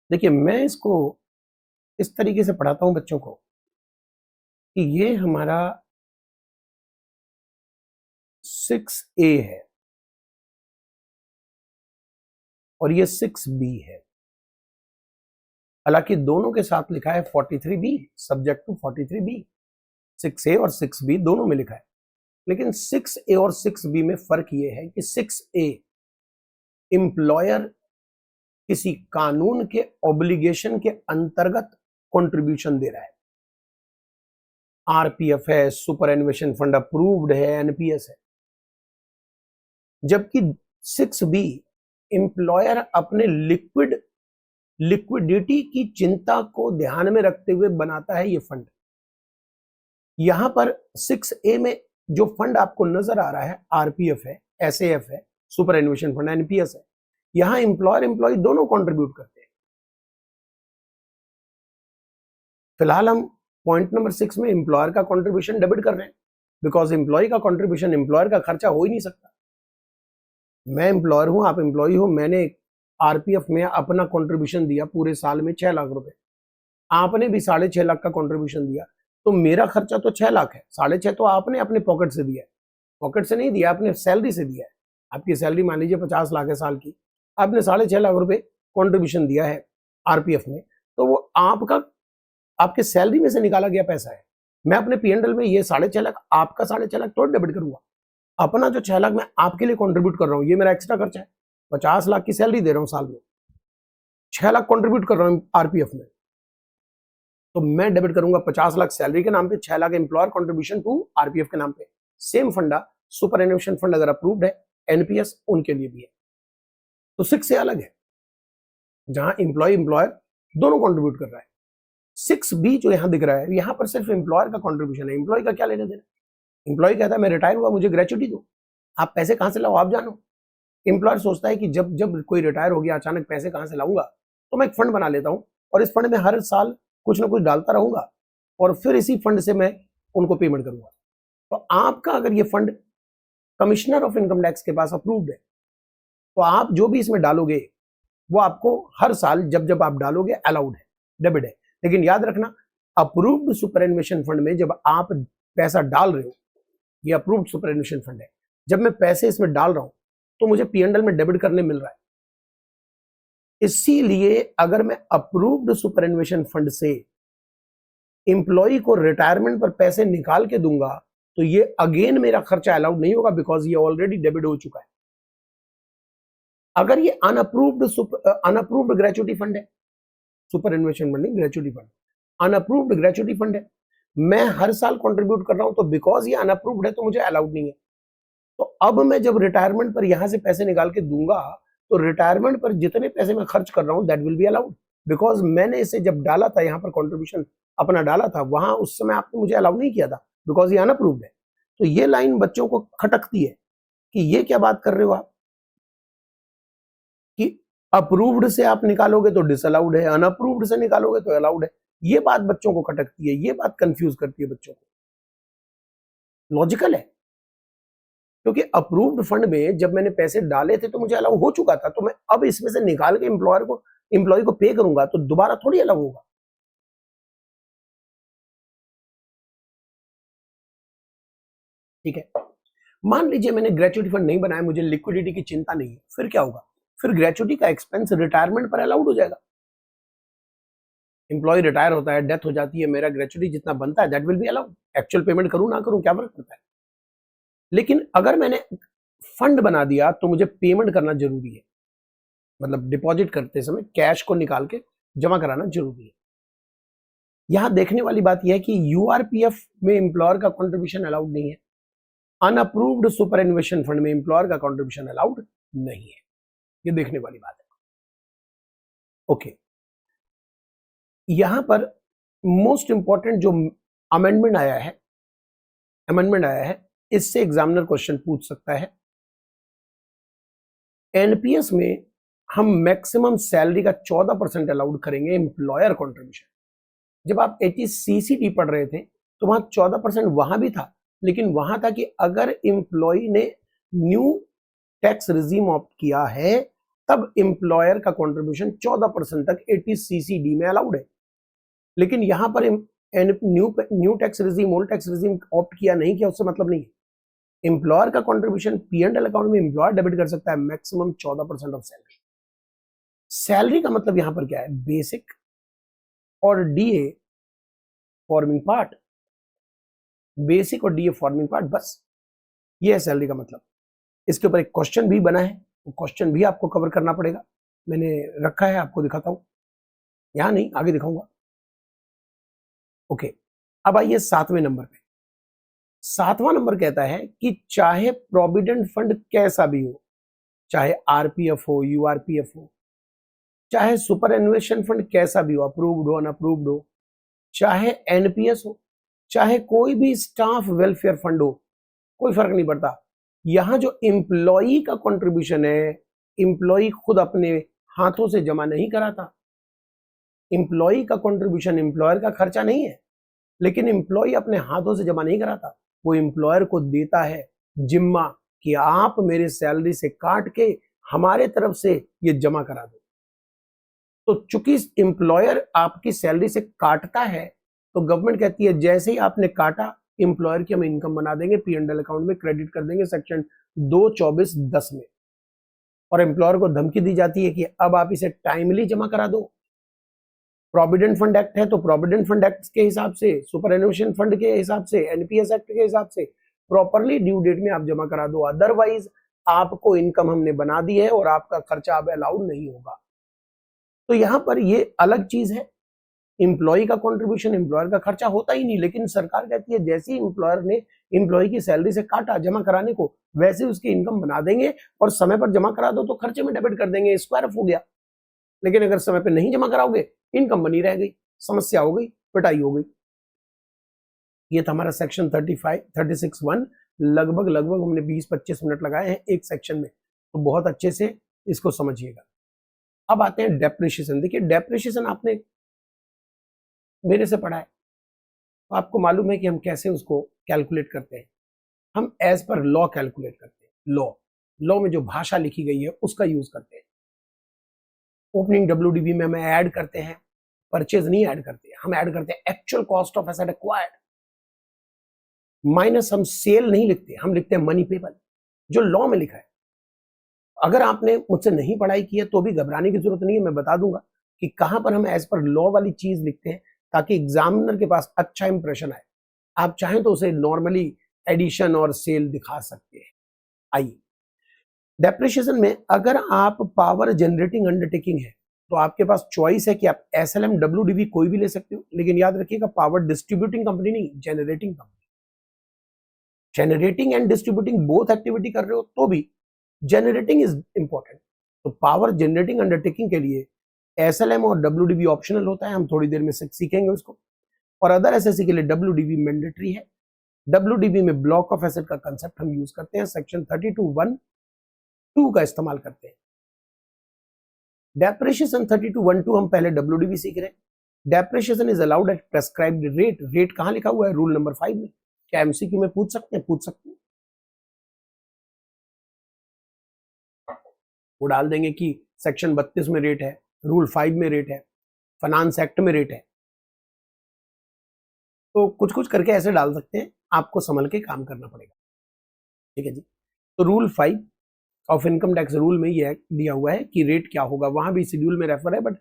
देखिए मैं इसको इस तरीके से पढ़ाता हूं बच्चों को कि ये हमारा 6A है और ये 6B है, हालांकि दोनों के साथ लिखा है 43B, subject to 43B, 6A और 6B दोनों में लिखा है, लेकिन 6A और 6B में फर्क ये है कि 6A एम्प्लॉयर किसी कानून के ऑब्लिगेशन के अंतर्गत कंट्रीब्यूशन दे रहा है, आरपीएफ है, सुपरएन्युएशन फंड अप्रूव्ड है, एनपीएस है, जबकि 6B एम्प्लॉयर अपने लिक्विडिटी की चिंता को ध्यान में रखते हुए बनाता है ये फंड। यहां पर 6A में जो फंड आपको नजर आ रहा है आरपीएफ है, एसएएफ है, सुपरएन्युएशन फंड एनपीएस है, यहां एम्प्लॉयर एम्प्लॉय दोनों कंट्रीब्यूट करते हैं। फिलहाल हम पॉइंट नंबर 6 में एम्प्लॉयर का कंट्रीब्यूशन डेबिट कर रहे हैं, बिकॉज एम्प्लॉय का कंट्रीब्यूशन एम्प्लॉयर का खर्चा हो ही नहीं सकता। मैं एम्प्लॉयर हूं, आप एम्प्लॉय हो, मैंने आरपीएफ में अपना कंट्रीब्यूशन दिया पूरे साल में 6 लाख रुपए, आपने भी 6.5 लाख का कंट्रीब्यूशन दिया, तो मेरा खर्चा तो 6 लाख है, 6.5 तो आपने अपने पॉकेट से दिया है, पॉकेट से नहीं दिया, आपने सैलरी से दिया है। आपकी सैलरी मान लीजिए 50 लाख है साल की, आपने 6.5 लाख रुपए कंट्रीब्यूशन दिया है आरपीएफ में, तो वो आपका आपके सैलरी में से निकाला गया पैसा है। मैं अपने पीएनएल में ये 6.5 लाख आपका 6.5 लाख थोड़ा डेबिट करूंगा, अपना जो 6 लाख मैं आपके लिए कंट्रीब्यूट कर रहा हूँ ये मेरा एक्स्ट्रा खर्चा है। 50 लाख की सैलरी दे रहा हूँ साल में, 6 लाख कंट्रीब्यूट कर रहा हूँ आरपीएफ में, तो मैं डेबिट करूंगा 50 लाख सैलरी के नाम पे, 6 lakh employer contribution to RPF के नाम पे। सेम फंडा सुपरएन्युएशन फंड अगर अप्रूव्ड है, एनपीएस उनके लिए भी है, तो 6 से अलग है जहां एम्प्लॉयर दोनों कंट्रीब्यूट कर रहा है। 6B जो यहां दिख रहा है, यहां पर सिर्फ एम्प्लॉयर का कंट्रीब्यूशन है, एम्प्लॉय का क्या लेना देना। एम्प्लॉय कहता है मैं रिटायर हुआ, मुझे ग्रेचुटी दो, आप पैसे कहां से लाओ आप जानो। एम्प्लॉयर सोचता है कि जब जब कोई रिटायर हो गया अचानक पैसे कहां से लाऊंगा, तो मैं एक फंड बना लेता हूं और इस फंड में हर साल कुछ ना कुछ डालता रहूंगा और फिर इसी फंड से मैं उनको पेमेंट करूंगा। तो आपका अगर ये fund commissioner of income tax के पास अप्रूव्ड है, तो आप जो भी इसमें डालोगे वो आपको हर साल जब जब आप डालोगे अलाउड है, डेबिट है। लेकिन याद रखना अप्रूव्ड सुपरएन्युएशन फंड में जब आप पैसा डाल रहे हो, ये अप्रूव्ड सुपरएन्युएशन फंड है, जब मैं पैसे इसमें डाल रहा हूं तो मुझे पीएनएल में डेबिट करने मिल रहा है। इसीलिए अगर मैं अप्रूव्ड सुपरएन्युएशन फंड से एम्प्लॉय को रिटायरमेंट पर पैसे निकाल के दूंगा तो ये अगेन मेरा खर्चा अलाउड नहीं होगा, बिकॉज ये ऑलरेडी डेबिट हो चुका है। अगर ये अनअप्रूव्ड ग्रेचुटी फंड है, सुपरएन्युएशन फंड नहीं, gratuity fund, unapproved gratuity fund है, मैं हर साल कंट्रीब्यूट कर रहा हूं, तो बिकॉज ये अनअप्रूव्ड है तो मुझे अलाउड नहीं है। तो अब मैं जब रिटायरमेंट पर यहां से पैसे निकाल के दूंगा तो रिटायरमेंट पर जितने पैसे मैं खर्च कर रहा हूं that will be allowed, because मैंने इसे जब डाला था, यहां पर कंट्रीब्यूशन अपना डाला था, वहां उस समय आपने मुझे अलाउ नहीं किया था बिकॉज ये अनअप्रूव्ड है। तो ये लाइन बच्चों को खटकती है कि ये क्या बात कर रहे हो आप, कि अप्रूव्ड से आप निकालोगे तो डिसअलाउड है, अनअप्रूव्ड से निकालोगे तो अलाउड है। ये बात बच्चों को खटकती है, ये बात कंफ्यूज करती है बच्चों को। लॉजिकल है, क्योंकि अप्रूव्ड फंड में जब मैंने पैसे डाले थे तो मुझे अलाउ हो चुका था, तो मैं अब इसमें से निकाल के एम्प्लॉय को पे करूंगा तो दोबारा थोड़ी अलाउ होगा। ठीक है, मान लीजिए मैंने ग्रेचुटी फंड नहीं बनाया, मुझे लिक्विडिटी की चिंता नहीं है, फिर क्या होगा, फिर ग्रेचुटी का एक्सपेंस रिटायरमेंट पर अलाउड हो जाएगा। एम्प्लॉय रिटायर होता है, डेथ हो जाती है, मेरा ग्रेचुटी जितना बनता है that will be allowed, actual payment करूं ना करूं क्या फर्क पड़ता है। लेकिन अगर मैंने फंड बना दिया तो मुझे पेमेंट करना जरूरी है, मतलब डिपॉजिट करते समय कैश को निकाल के जमा कराना जरूरी है। यहां देखने वाली बात यह है कि यूआरपीएफ में एम्प्लॉयर का कंट्रीब्यूशन अलाउड नहीं है, अनअप्रूव्ड सुपर एन्युएशन फंड में एम्प्लॉयर का कंट्रीब्यूशन अलाउड नहीं है। ये देखने वाली बात है। ओके, यहां पर मोस्ट इंपॉर्टेंट जो अमेंडमेंट आया है, इससे एग्जामिनर क्वेश्चन पूछ सकता है। एनपीएस में हम मैक्सिमम सैलरी का 14% अलाउड करेंगे एम्प्लॉयर कंट्रीब्यूशन। जब आप 80CCD पढ़ रहे थे तो वहां 14% वहां भी था, लेकिन वहां था कि अगर एम्प्लॉय ने न्यू टैक्स रिजीम ऑप्ट किया है तब एम्प्लॉयर का कंट्रीब्यूशन 14% तक 80CCD में अलाउड है। लेकिन यहां पर new tax regime, old tax regime opt किया नहीं किया उससे मतलब नहीं है। एम्प्लॉयर का कंट्रीब्यूशन P&L अकाउंट में एम्प्लॉयर डेबिट कर सकता है मैक्सिमम 14% ऑफ सैलरी। सैलरी का मतलब यहां पर क्या है, बेसिक और डीए फॉर्मिंग पार्ट, बेसिक और डीए फॉर्मिंग पार्ट, बस ये है सैलरी का मतलब। इसके ऊपर एक क्वेश्चन भी बना है, वो क्वेश्चन भी आपको कवर करना पड़ेगा, मैंने रखा है, आपको दिखाता हूं, यहां नहीं आगे दिखाऊंगा। ओके, अब आइए 7वें नंबर पे। 7वां नंबर कहता है कि चाहे प्रोविडेंट फंड कैसा भी हो, चाहे आरपीएफ हो, यूआरपीएफ हो, चाहे सुपर एन्युएशन फंड कैसा भी हो, अप्रूव्ड हो, अनअप्रूव्ड हो, चाहे एनपीएस हो, चाहे कोई भी स्टाफ वेलफेयर फंड हो, कोई फर्क नहीं पड़ता। यहां जो एम्प्लॉई का कंट्रीब्यूशन है, एम्प्लॉई खुद अपने हाथों से जमा नहीं कराता। एम्प्लॉई का कंट्रीब्यूशन एम्प्लॉयर का खर्चा नहीं है, लेकिन एम्प्लॉय अपने हाथों से जमा नहीं कराता, वो एम्प्लॉयर को देता है जिम्मा कि आप मेरे सैलरी से काट के हमारे तरफ से ये जमा करा दो। तो चूंकि एम्प्लॉयर आपकी सैलरी से काटता है तो गवर्नमेंट कहती है जैसे ही आपने काटा एम्प्लॉयर की हम इनकम बना देंगे, P&L अकाउंट में क्रेडिट कर देंगे सेक्शन 224(10) में। और एम्प्लॉयर को धमकी दी जाती है कि अब आप इसे टाइमली जमा करा दो। प्रोविडेंट फंड एक्ट है तो प्रोविडेंट फंड एक्ट के हिसाब से, सुपर एन्युएशन फंड के हिसाब से, एनपीएस एक्ट के हिसाब से प्रॉपरली ड्यू डेट में आप जमा करा दो, अदरवाइज आपको इनकम हमने बना दी है और आपका खर्चा अब अलाउड नहीं होगा। तो यहां पर ये अलग चीज है, एम्प्लॉय का कंट्रीब्यूशन एम्प्लॉयर का खर्चा होता ही नहीं, लेकिन सरकार कहती है जैसे ही एम्प्लॉयर ने एम्प्लॉय की सैलरी से काटा जमा कराने को, वैसे उसकी इनकम बना देंगे और समय पर जमा करा दो तो खर्चे में डेबिट कर देंगे, स्क्वायर ऑफ हो गया। लेकिन अगर समय पर नहीं जमा कराओगे इनकम बनी रह गई, समस्या हो गई, पिटाई हो गई। ये था हमारा सेक्शन 36(1). लगभग हमने 20-25 मिनट लगाए हैं एक सेक्शन में, तो बहुत अच्छे से इसको समझिएगा। अब आते हैं डेप्रिशिएशन। देखिए डेप्रिशिएशन आपने मेरे से पढ़ा है तो आपको मालूम है कि हम कैसे उसको कैलकुलेट करते हैं। हम एज पर लॉ कैलकुलेट करते हैं। लॉ में जो भाषा लिखी गई है उसका यूज करते हैं। ओपनिंग डब्ल्यूडीबी में हम ऐड करते हैं, परचेज नहीं ऐड करते, हम ऐड करते हैं actual cost of asset acquired, minus हम सेल नहीं लिखते, हम लिखते हैं मनी पेबल, जो लॉ में लिखा है। अगर आपने मुझसे नहीं पढ़ाई की है तो भी घबराने की जरूरत नहीं है, मैं बता दूंगा कि कहां पर हम एज पर लॉ वाली चीज लिखते हैं ताकि एग्जामिनर के पास अच्छा इंप्रेशन आए। आप चाहें तो उसे नॉर्मली एडिशन और सेल दिखा सकते हैं। आइए, डेप्रिशिएशन में अगर आप पावर जनरेटिंग अंडरटेकिंग है तो आपके पास चॉइस है कि आप एसएलएम डब्ल्यूडीबी कोई भी ले सकते हो, लेकिन याद रखिएगा पावर डिस्ट्रीब्यूटिंग कंपनी नहीं, generating company. Generating and distributing both activity कर रहे हो तो भी जनरेटिंग इज इंपॉर्टेंट। तो पावर जनरेटिंग अंडरटेकिंग के लिए एसएलएम और डब्ल्यूडीबी ऑप्शनल होता है, हम थोड़ी देर में सीखेंगे उसको। और अदर एसएससी के लिए डब्ल्यूडीबी मैंडेटरी है। डब्ल्यूडीबी में ब्लॉक ऑफ एसेट का कंसेप्ट हम यूज करते हैं, सेक्शन 32(1)(2) का इस्तेमाल करते हैं। डेप्रिशिएशन 32(1)(2) हम पहले डब्ल्यूडीबी सीख रहे हैं। Depreciation is allowed at prescribed rate. Rate कहां लिखा हुआ है? रूल नंबर 5 में। क्या एमसीक्यू में पूछ सकते हैं? पूछ सकते हैं। वो डाल देंगे कि सेक्शन 32 में रेट है, रूल 5 में रेट है, फाइनेंस एक्ट में रेट है, तो कुछ कुछ करके ऐसे डाल सकते हैं, आपको संभल के काम करना पड़ेगा। ठीक है जी। तो rule 5 of income tax rule में ये दिया हुआ है कि रेट क्या होगा, वहां भी शेड्यूल में रेफर है, बट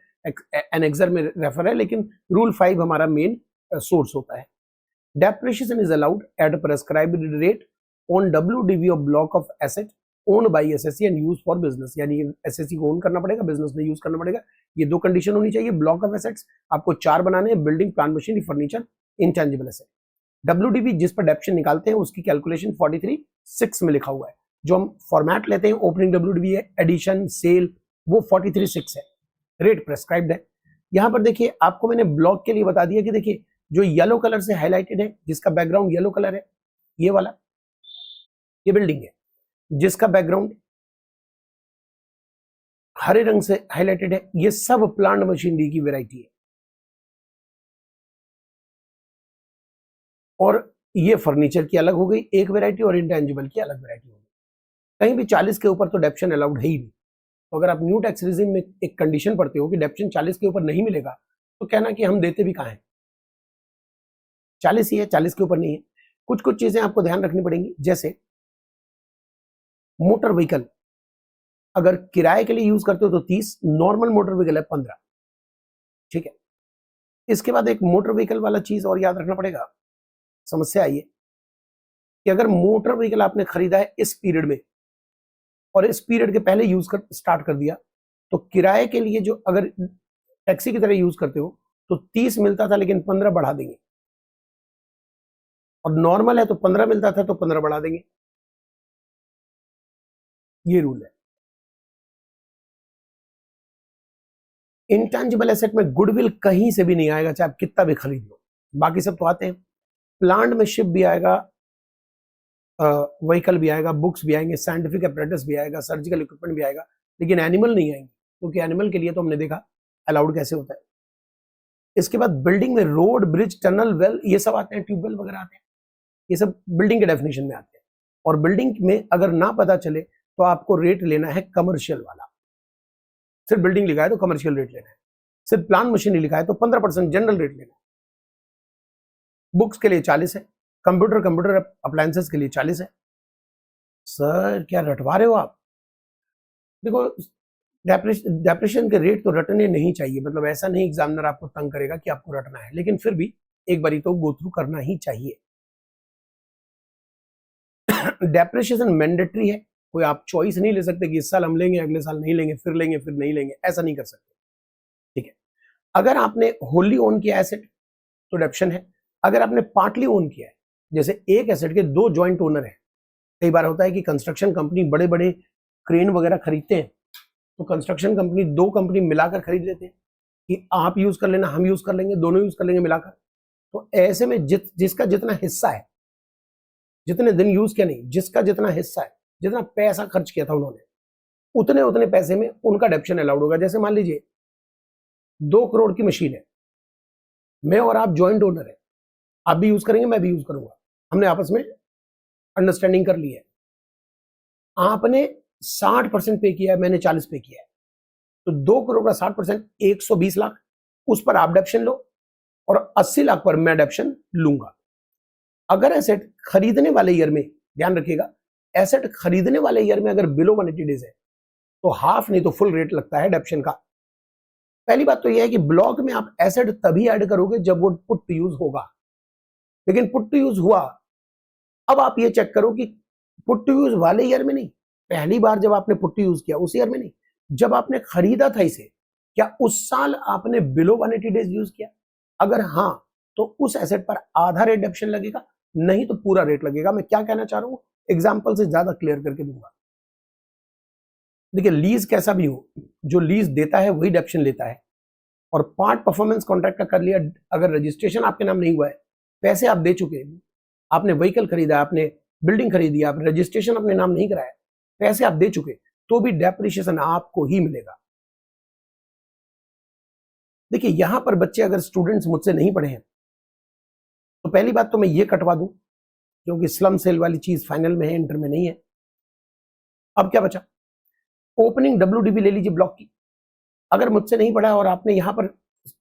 एनेक्सर में रेफर है, लेकिन रूल 5 हमारा मेन सोर्स होता है। Depreciation is allowed at prescribed rate on WDV of block of asset owned by assessee and use for business, यानी एसएससी को ओन करना पड़ेगा, बिजनेस में यूज करना पड़ेगा। ये 2 कंडीशन होनी चाहिए। ब्लॉक ऑफ एसेट्स आपको 4 बनाने हैं, building, plant, machinery, furniture, intangible asset. WDV जिस पर डेप्शन निकालते हैं उसकी कैलकुलेशन 43(6) में लिखा हुआ है। जो हम फॉर्मेट लेते हैं ओपनिंग डब्ल्यूडीबी है, एडिशन, सेल, वो 43(6) है। रेट प्रेस्क्राइब्ड है। यहां पर देखिए आपको मैंने ब्लॉक के लिए बता दिया कि देखिए जो येलो कलर से हाईलाइटेड है, जिसका बैकग्राउंड येलो कलर है, ये वाला, ये बिल्डिंग है। जिसका बैकग्राउंड हरे रंग से हाईलाइटेड है, ये सब प्लांट मशीनरी की वैरायटी है। और ये फर्नीचर की अलग हो गई एक वैरायटी और इंटेंजिबल की अलग वैरायटी हो गई। कहीं भी 40 के ऊपर तो डेप्शन अलाउड है ही नहीं। तो अगर आप न्यू टैक्स रिजिम में एक कंडीशन पढ़ते हो कि डेप्शन 40 के ऊपर नहीं मिलेगा, तो कहना कि हम देते भी कहां हैं, 40 ही है, 40 के ऊपर नहीं है। कुछ कुछ चीजें आपको ध्यान रखनी पड़ेंगी, जैसे मोटर व्हीकल अगर किराए के लिए यूज करते हो तो 30, नॉर्मल मोटर व्हीकल है 15। ठीक है। इसके बाद एक मोटर व्हीकल वाला चीज और याद रखना पड़ेगा, समस्या आई है कि अगर मोटर व्हीकल आपने खरीदा है इस पीरियड में और इस पीरियड के पहले यूज कर स्टार्ट कर दिया, तो किराए के लिए जो अगर टैक्सी की तरह यूज करते हो तो 30 मिलता था, लेकिन 15 बढ़ा देंगे। और नॉर्मल है तो 15 मिलता था, तो 15 बढ़ा देंगे। ये रूल है। इंटेंजिबल एसेट में गुडविल कहीं से भी नहीं आएगा, चाहे आप कितना भी खरीद लो। बाकी सब तो आते हैं। प्लांट में शिप भी आएगा, व्हीकल भी आएगा, बुक्स भी आएंगे, साइंटिफिक अपरेटस भी आएगा, सर्जिकल इक्विपमेंट भी आएगा, लेकिन एनिमल नहीं आएंगे, क्योंकि एनिमल के लिए तो हमने देखा अलाउड कैसे होता है। इसके बाद बिल्डिंग में रोड, ब्रिज, टनल, वेल, ये सब आते हैं, ट्यूबवेल वगैरह आते हैं। ये सब बिल्डिंग के डेफिनेशन में आते हैं। और बिल्डिंग में अगर ना पता चले तो आपको रेट लेना है कमर्शियल वाला। सिर्फ बिल्डिंग लिखा है तो कमर्शियल रेट लेना है, सिर्फ प्लांट मशीनरी लिखा है तो 15% जनरल रेट लेना है। बुक्स के लिए 40 है, कंप्यूटर अप्लायंसेस के लिए 40 है। सर क्या रटवा रहे हो आप? देखो, डेप्रेशन के रेट तो रटने नहीं चाहिए, मतलब ऐसा नहीं एग्जामिनर आपको तंग करेगा कि आपको रटना है, लेकिन फिर भी एक बारी तो गो थ्रू करना ही चाहिए। डेप्रिसिएशन मैंडेटरी है, कोई आप चॉइस नहीं ले सकते कि इस साल हम लेंगे, अगले साल नहीं लेंगे, फिर लेंगे, फिर नहीं लेंगे, ऐसा नहीं कर सकते। ठीक है। अगर आपने होली ओन किया एसेट तो डेप्शन है। अगर आपने पार्टली ओन किया है, जैसे एक एसेट के 2 जॉइंट ओनर है, कई बार होता है कि कंस्ट्रक्शन कंपनी बड़े बड़े क्रेन वगैरह खरीदते हैं, तो कंस्ट्रक्शन कंपनी 2 कंपनी मिलाकर खरीद लेते हैं कि आप यूज कर लेना, हम यूज कर लेंगे, दोनों यूज कर लेंगे मिलाकर। तो ऐसे में जिसका जितना हिस्सा है, जितने दिन यूज किया नहीं, जिसका जितना हिस्सा है, जितना पैसा खर्च किया था उन्होंने, उतने पैसे में उनका डेप्शन अलाउड होगा। जैसे मान लीजिए 2 करोड़ की मशीन है, मैं और आप जॉइंट ओनर है, आप भी यूज करेंगे, मैं भी यूज करूंगा, हमने आपस में अंडरस्टैंडिंग कर ली है। आपने 60% पे किया है, मैंने 40 पे किया है, तो 2 करोड़ का 60% 120 लाख, उस पर आप डेप्शन लो और 80 लाख पर मैं डेप्शन लूंगा। अगर एसेट खरीदने वाले ईयर में, ध्यान रखिएगा, एसेट खरीदने वाले ईयर में अगर बिलो 180 डेज है तो हाफ नहीं तो फुल रेट लगता है डेप्शन का। पहली बात तो यह है कि ब्लॉक में आप एसेट तभी ऐड करोगे जब वो पुट टू यूज होगा, लेकिन पुट टू यूज हुआ, अब आप ये चेक करो कि पुट टू यूज वाले ईयर में नहीं, पहली बार जब आपने पुट टू यूज किया उस ईयर में नहीं, जब आपने खरीदा था इसे, क्या उस साल आपने बिलो 180 डेज यूज किया? अगर हाँ, तो उस एसेट पर आधा रेट डेप्शन लगेगा, नहीं तो पूरा रेट लगेगा। मैं क्या कहना चाह रहा हूं, एग्जाम्पल से ज्यादा क्लियर करके दूंगा। देखिए, लीज कैसा भी हो, जो लीज देता है वही डेप्शन लेता है। और पार्ट परफॉर्मेंस कॉन्ट्रैक्ट का कर लिया, अगर रजिस्ट्रेशन आपके नाम नहीं हुआ है, पैसे आप दे चुके हैं, आपने व्हीकल खरीदा, आपने बिल्डिंग खरीदी, आप रजिस्ट्रेशन अपने नाम नहीं कराया, पैसे आप दे चुके, तो भी डेप्रिसिएशन आपको ही मिलेगा। देखिए, यहां पर बच्चे अगर स्टूडेंट्स मुझसे नहीं पढ़े हैं तो पहली बात तो मैं ये कटवा दूं, क्योंकि स्लम सेल वाली चीज फाइनल में है, इंटर में नहीं है। अब क्या बचा, ओपनिंग डब्ल्यूडीबी ले लीजिए ब्लॉक की। अगर मुझसे नहीं पढ़ा और आपने यहां पर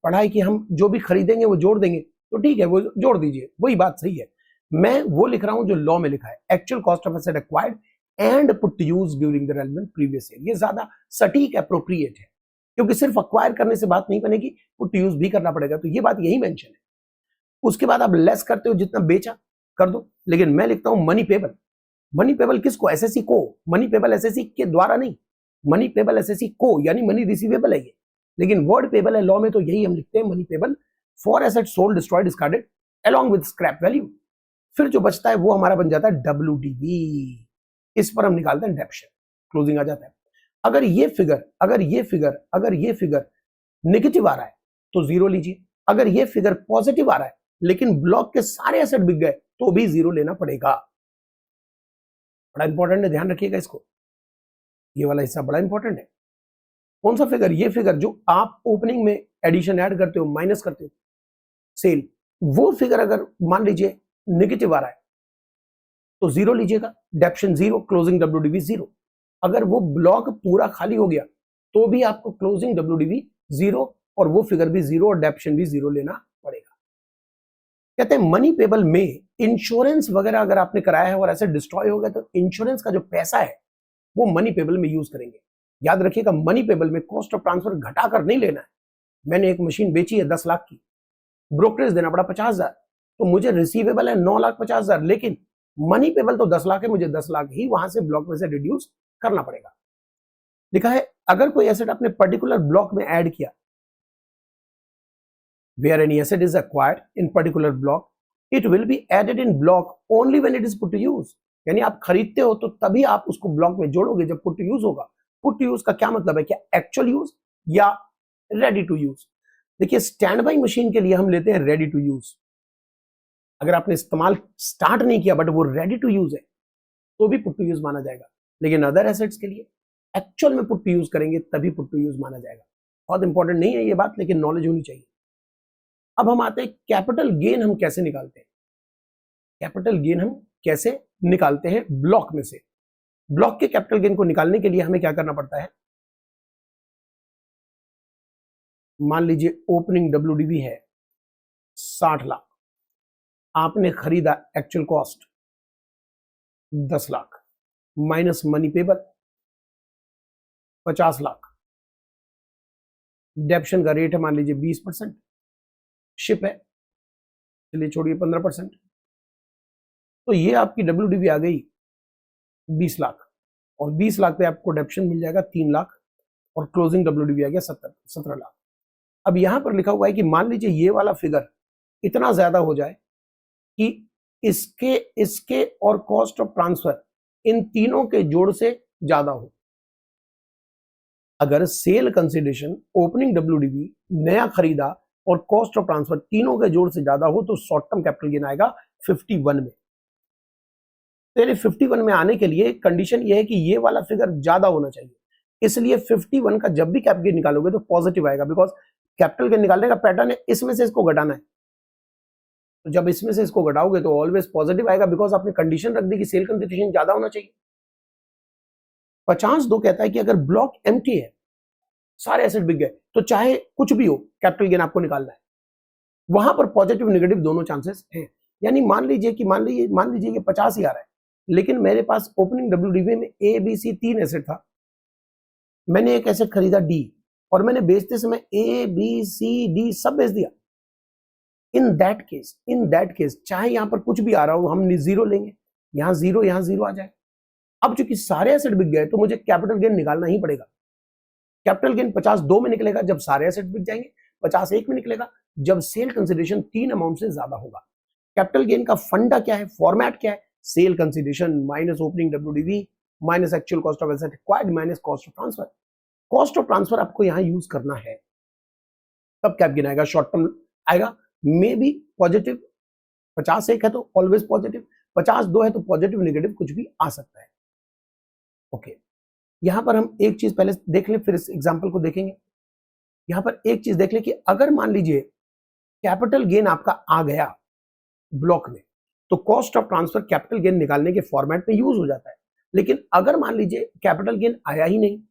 पढ़ा है कि हम जो भी खरीदेंगे वो जोड़ देंगे, तो ठीक है, वो जोड़ दीजिए, वही बात सही है। मैं वो लिख रहा हूं जो लॉ में लिखा है, actual cost of asset acquired and put to use during the relevant previous year. ये ज्यादा सटीक एप्रोप्रिएट है, क्योंकि सिर्फ अक्वायर करने से बात नहीं बनेगी, पुट टू यूज भी करना पड़ेगा, तो ये बात यही मेंशन है। उसके बाद आप लेस करते हो, जितना बेचा कर दो, लेकिन मैं लिखता हूं मनी पेबल, मनी पेबल किसको? एसएससी को। मनी पेबल एसएससी के द्वारा नहीं, मनी पेबल एसएससी को, यानी मनी रिसीवेबल है ये, लेकिन वर्ड पेबल है लॉ में तो यही हम लिखते हैं, money payable for asset sold destroyed discarded along with scrap value. फिर जो बचता है वो हमारा बन जाता है WDV, इस पर हम निकालते हैं डेप्शन, क्लोजिंग आ जाता है। अगर ये फिगर नेगेटिव आ रहा है तो जीरो लीजिए, अगर ये फिगर पॉजिटिव आ रहा है लेकिन ब्लॉक के सारे एसेट बिक गए तो भी जीरो लेना पड़ेगा। बड़ा इंपॉर्टेंट है, ध्यान रखिएगा इसको, ये वाला हिस्सा बड़ा इंपॉर्टेंट है। कौन सा फिगर? ये फिगर जो आप ओपनिंग में एडिशन ऐड करते हो, माइनस करते हो सेल, वो फिगर अगर मान लीजिए नेगेटिव आ रहा है तो जीरो लीजिएगा, डेप्शन जीरो, क्लोजिंग WDV जीरो। अगर वो ब्लॉक पूरा खाली हो गया तो भी आपको क्लोजिंग WDV जीरो और वो फिगर भी जीरो और डेप्शन भी जीरो लेना पड़ेगा। कहते हैं मनी पेबल में इंश्योरेंस वगैरह अगर आपने कराया है और ऐसे डिस्ट्रॉय हो गया तो इंश्योरेंस का जो पैसा है वो मनी पेबल में यूज करेंगे। याद रखिएगा, मनी पेबल में कॉस्ट ऑफ ट्रांसफर घटाकर नहीं लेना है। मैंने एक मशीन बेची है 10 लाख की, ब्रोकरेज देना पड़ा 50,000, तो मुझे रिसीवेबल है 9,50,000, लेकिन मनी पेबल तो 10 लाख है, मुझे 10 लाख ही वहां से ब्लॉक में से रिड्यूस करना पड़ेगा। लिखा है अगर कोई एसेट आपने पर्टिकुलर ब्लॉक में ऐड किया, where any asset is acquired in particular block, it will be added in block only when it is put to use। यानी आप खरीदते हो तो तभी आप उसको ब्लॉक में जोड़ोगे जब पुट टू यूज होगा। पुट टू यूज का क्या मतलब है? क्या एक्चुअल यूज या रेडी टू यूज? देखिए, स्टैंड बाई मशीन के लिए हम लेते हैं रेडी टू यूज। अगर आपने इस्तेमाल स्टार्ट नहीं किया बट वो रेडी टू यूज है तो भी पुट टू यूज माना जाएगा, लेकिन अदर एसेट्स के लिए एक्चुअल में पुट टू यूज करेंगे तभी पुट टू यूज माना जाएगा। बहुत इंपॉर्टेंट नहीं है ये बात, लेकिन नॉलेज होनी चाहिए। अब हम आते हैं कैपिटल गेन हम कैसे निकालते हैं। कैपिटल गेन हम कैसे निकालते हैं ब्लॉक में से। ब्लॉक के कैपिटल गेन को निकालने के लिए हमें क्या करना पड़ता है? मान लीजिए ओपनिंग WDV है 60 लाख, आपने खरीदा actual cost 10 lakh, minus money payable 50 lakh, डेप्शन का रेट है मान लीजिए 20%, शिप है चलिए छोड़िए 15%, तो ये आपकी WDV आ गई 20 लाख, और 20 लाख पे आपको डेप्शन मिल जाएगा 3 लाख, और क्लोजिंग WDV आ गया 17 लाख। अब यहां पर लिखा हुआ है कि मान लीजिए ये वाला फिगर इतना ज्यादा हो जाए कि इसके और कॉस्ट ऑफ ट्रांसफर इन तीनों के जोड़ से ज्यादा हो। अगर सेल कंसिडरेशन, ओपनिंग WDV, नया खरीदा और कॉस्ट ऑफ ट्रांसफर तीनों के जोड़ से ज्यादा हो तो शॉर्ट टर्म कैपिटल गेन आएगा 51 में। तो यानी 51 में आने के लिए कंडीशन ये है कि ये वाला फिगर ज्यादा होना चाहिए, इसलिए 51 का जब भी कैपिटल गेन निकालोगे तो पॉजिटिव आएगा, बिकॉज कैपिटल गेन निकालने का पैटर्न है इसमें से इसको घटाना है। तो जब इसमें से इसको घटाओगे तो ऑलवेज पॉजिटिव आएगा, बिकॉज आपने कंडीशन रख दी कि सेल कंसिडरेशन ज्यादा होना चाहिए। 50(2) कहता है कि अगर ब्लॉक एम्प्टी है, सारे एसेट बिक गए, तो चाहे कुछ भी हो कैपिटल गेन आपको निकालना है। वहां पर पॉजिटिव नेगेटिव दोनों चांसेस हैं। यानी मान लीजिए कि 50 ही आ रहा है, लेकिन मेरे पास ओपनिंग WDV में ABC 3 एसेट था, मैंने एक एसेट खरीदा D और मैंने बेचते समय ABCD सब बेच दिया। इन दैट केस चाहे यहां पर कुछ भी आ रहा हो हम जीरो लेंगे, यहां जीरो आ जाए। अब चूंकि सारे एसेट बिक गए तो मुझे कैपिटल गेन निकालना ही पड़ेगा। कैपिटल गेन 50(2) में निकलेगा जब सारे एसेट बिक जाएंगे, 50(1) में निकलेगा जब सेल कंसिडरेशन 3 अमाउंट से ज्यादा होगा। कैपिटल गेन का फंडा क्या है, फॉर्मेट क्या है? Sale consideration minus opening WDV minus actual cost of asset acquired minus cost of transfer. Cost of transfer आपको यहां यूज करना है, तब कैप गेन आएगा, शॉर्ट टर्म आएगा, मे बी पॉजिटिव। 50(1) है तो ऑलवेज पॉजिटिव, 50(2) है तो पॉजिटिव नेगेटिव कुछ भी आ सकता है। ओके, यहां पर हम एक चीज पहले देख लें फिर इस एग्जांपल को देखेंगे। यहां पर एक चीज देख लें कि अगर मान लीजिए कैपिटल गेन आपका आ गया ब्लॉक में तो cost of transfer capital gain निकालने के फॉर्मेट में यूज हो जाता है। लेकिन अगर मान लीजिए कैपिटल गेन आया ही नहीं,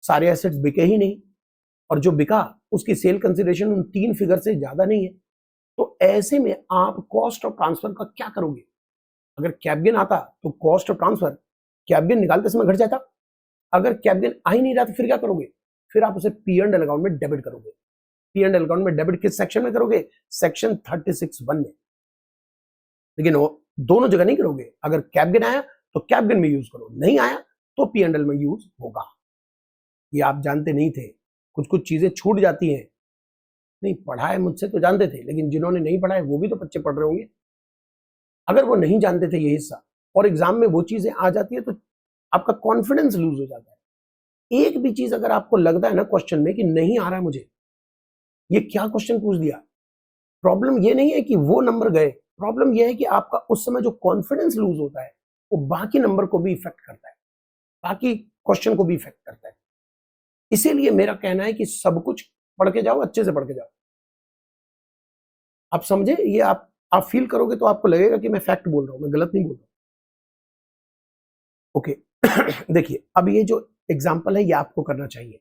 सारे एसेट्स बिके ही नहीं, और जो बिका उसकी सेल कंसिडरेशन उन 3 फिगर से ज्यादा नहीं है, तो ऐसे में आप कॉस्ट ऑफ ट्रांसफर का क्या करोगे? अगर कैप गेन आता तो cost of transfer cap gain निकालते समय घट जाता, अगर कैप गेन आ ही नहीं रहा तो फिर क्या करोगे? फिर आप उसे P&L अकाउंट में डेबिट करोगे। P&L अकाउंट में डेबिट किस सेक्शन में करोगे? सेक्शन 36(1) में। लेकिन दोनों जगह नहीं करोगे। अगर कैप गेन आया तो कैप गेन में यूज करो, नहीं आया तो P&L में यूज होगा। ये आप जानते नहीं थे, कुछ कुछ चीजें छूट जाती हैं। नहीं पढ़ा है मुझसे तो जानते थे, लेकिन जिन्होंने नहीं पढ़ा है वो भी तो बच्चे पढ़ रहे होंगे। अगर वो नहीं जानते थे ये हिस्सा और एग्जाम में वो चीजें आ जाती है तो आपका कॉन्फिडेंस लूज हो जाता है। एक भी चीज अगर आपको लगता है ना क्वेश्चन में कि नहीं आ रहा है मुझे, ये क्या क्वेश्चन पूछ दिया, प्रॉब्लम ये नहीं है कि वो नंबर गए, प्रॉब्लम ये है कि आपका उस समय जो कॉन्फिडेंस लूज होता है वो बाकी नंबर को भी इफेक्ट करता है, बाकी क्वेश्चन को भी इफेक्ट करता है। इसीलिए मेरा कहना है कि सब कुछ पढ़ के जाओ, अच्छे से पढ़ के जाओ। आप समझे? ये आप फील करोगे तो आपको लगेगा कि मैं फैक्ट बोल रहा हूं, मैं गलत नहीं बोल रहा हूं। ओके देखिए, अब ये जो एग्जाम्पल है ये आपको करना चाहिए,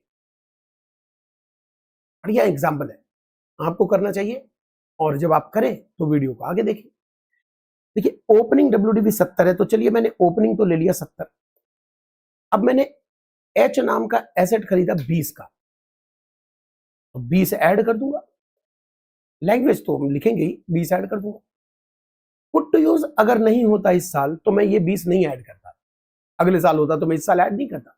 बढ़िया एग्जाम्पल है, आपको करना चाहिए। और जब आप करें तो वीडियो को आगे देखें। देखिए ओपनिंग WDV 70 है, तो चलिए मैंने ओपनिंग तो ले लिया 70। अब मैंने H नाम का एसेट खरीदा 20 का, तो 20 ऐड कर दूंगा, लैंग्वेज तो हम लिखेंगे ही, 20 ऐड कर दूंगा। पुट टू यूज अगर नहीं होता इस साल तो मैं ये 20 नहीं ऐड करता, अगले साल होता तो मैं इस साल ऐड नहीं करता।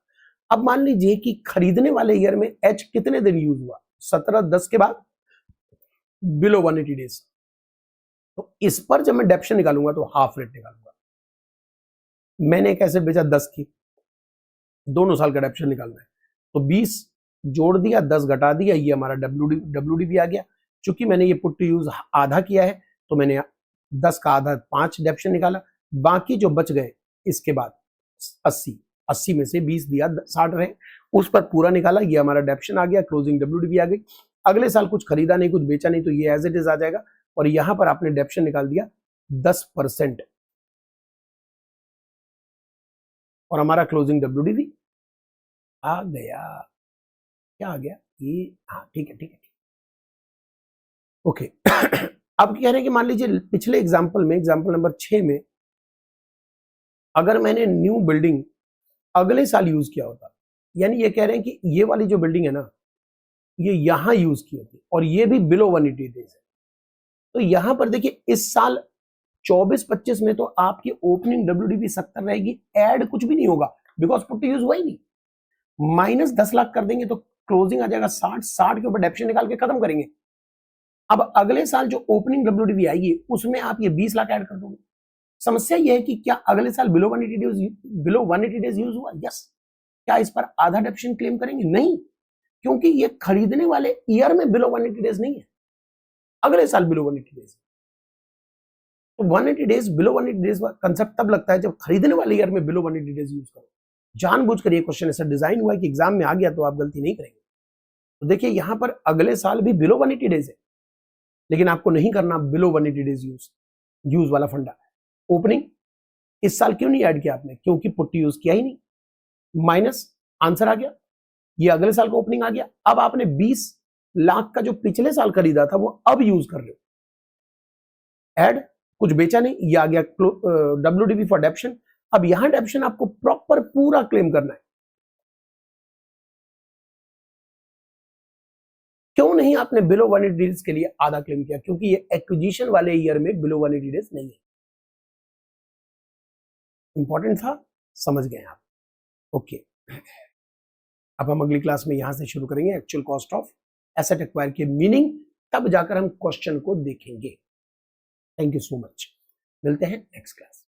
अब मान लीजिए कि खरीदने वाले ईयर में H कितने दिन यूज हुआ, 17/10 के बाद बिलो 180 डेज, तो इस पर जब मैं डेप्शन निकालूंगा तो हाफ रेट निकालूंगा। मैंने एक एसेट बेचा 10 की, दोनों साल का डेप्शन निकालना है, तो 20 जोड़ दिया, 10 घटा दिया, ये हमारा WD भी आ गया। चूंकि मैंने ये पुट टू यूज आधा किया है तो मैंने 10 का आधा 5 डेप्शन निकाला, बाकी जो बच गए इसके बाद 80 में से 20 दिया, 60 रहे, उस पर पूरा निकाला, ये हमारा डेप्शन आ गया, क्लोजिंग WD भी आ गई। अगले साल कुछ खरीदा नहीं, कुछ बेचा नहीं, तो ये एज इट इज आ जाएगा, और यहां पर आपने डेप्शन निकाल दिया 10%, और हमारा क्लोजिंग WD भी आ गया। क्या आ गया ये? हाँ ठीक है ठीक है ओके अब कह रहे हैं कि मान लीजिए पिछले एग्जाम्पल में, एग्जाम्पल नंबर 6 में, अगर मैंने न्यू बिल्डिंग अगले साल यूज किया होता, यानी ये कह रहे हैं कि ये वाली जो बिल्डिंग है ना, ये यहां यूज की होती और ये भी बिलो 180 डेज है, तो यहां पर देखिए इस साल 24-25 में तो आपकी ओपनिंग WDV 70 रहेगी, ऐड कुछ भी नहीं होगा बिकॉज पुट टू यूज हुआ ही नहीं, माइनस 10 लाख कर देंगे तो क्लोजिंग आ जाएगा 60 के ऊपर डेप्शन निकाल के खत्म करेंगे। अब अगले साल जो ओपनिंग WDV आएगी उसमें आप ये 20 लाख ऐड कर दोगे। समस्या यह है कि क्या अगले साल बिलो 180 डेज यूज हुआ? यस। क्या इस पर आधा डेप्शन क्लेम करेंगे? नहीं, क्योंकि ये खरीदने वाले ईयर में बिलो 180 डेज नहीं है, अगले साल बिलो 180 डेज। तो 180 डेज, बिलो 180 डेज का कंसेप्ट तब लगता है जब खरीदने वाले ईयर में बिलो 180 डेज यूज करो। जानबूझकर ये क्वेश्चन ऐसा डिजाइन हुआ है कि एग्जाम में आ गया तो आप गलती नहीं करेंगे। तो देखिए यहां पर अगले साल भी बिलो 180 डेज है, लेकिन आपको नहीं करना बिलो 180 डेज यूज वाला फंडा। ओपनिंग इस साल क्यों नहीं ऐड किया आपने? क्योंकि पुट्टी यूज किया ही नहीं, माइनस आंसर आ गया, ये अगले साल का ओपनिंग आ गया। अब आपने 20 लाख का जो पिछले साल खरीदा था वो अब यूज कर रहे हो, ऐड कुछ बेचा नहीं, ये आ गया WDV फॉर डेप्शन। अब यहां डेप्शन आपको प्रॉपर पूरा क्लेम करना है। क्यों नहीं आपने बिलो 180 डेज के लिए आधा क्लेम किया? क्योंकि ये एक्विजिशन वाले ईयर में बिलो 180 डेज नहीं है। इंपॉर्टेंट था, समझ गए आप? ओके अब हम अगली क्लास में यहां से शुरू करेंगे actual cost of asset acquire के मीनिंग, तब जाकर हम क्वेश्चन को देखेंगे। थैंक यू सो मच, मिलते हैं नेक्स्ट क्लास।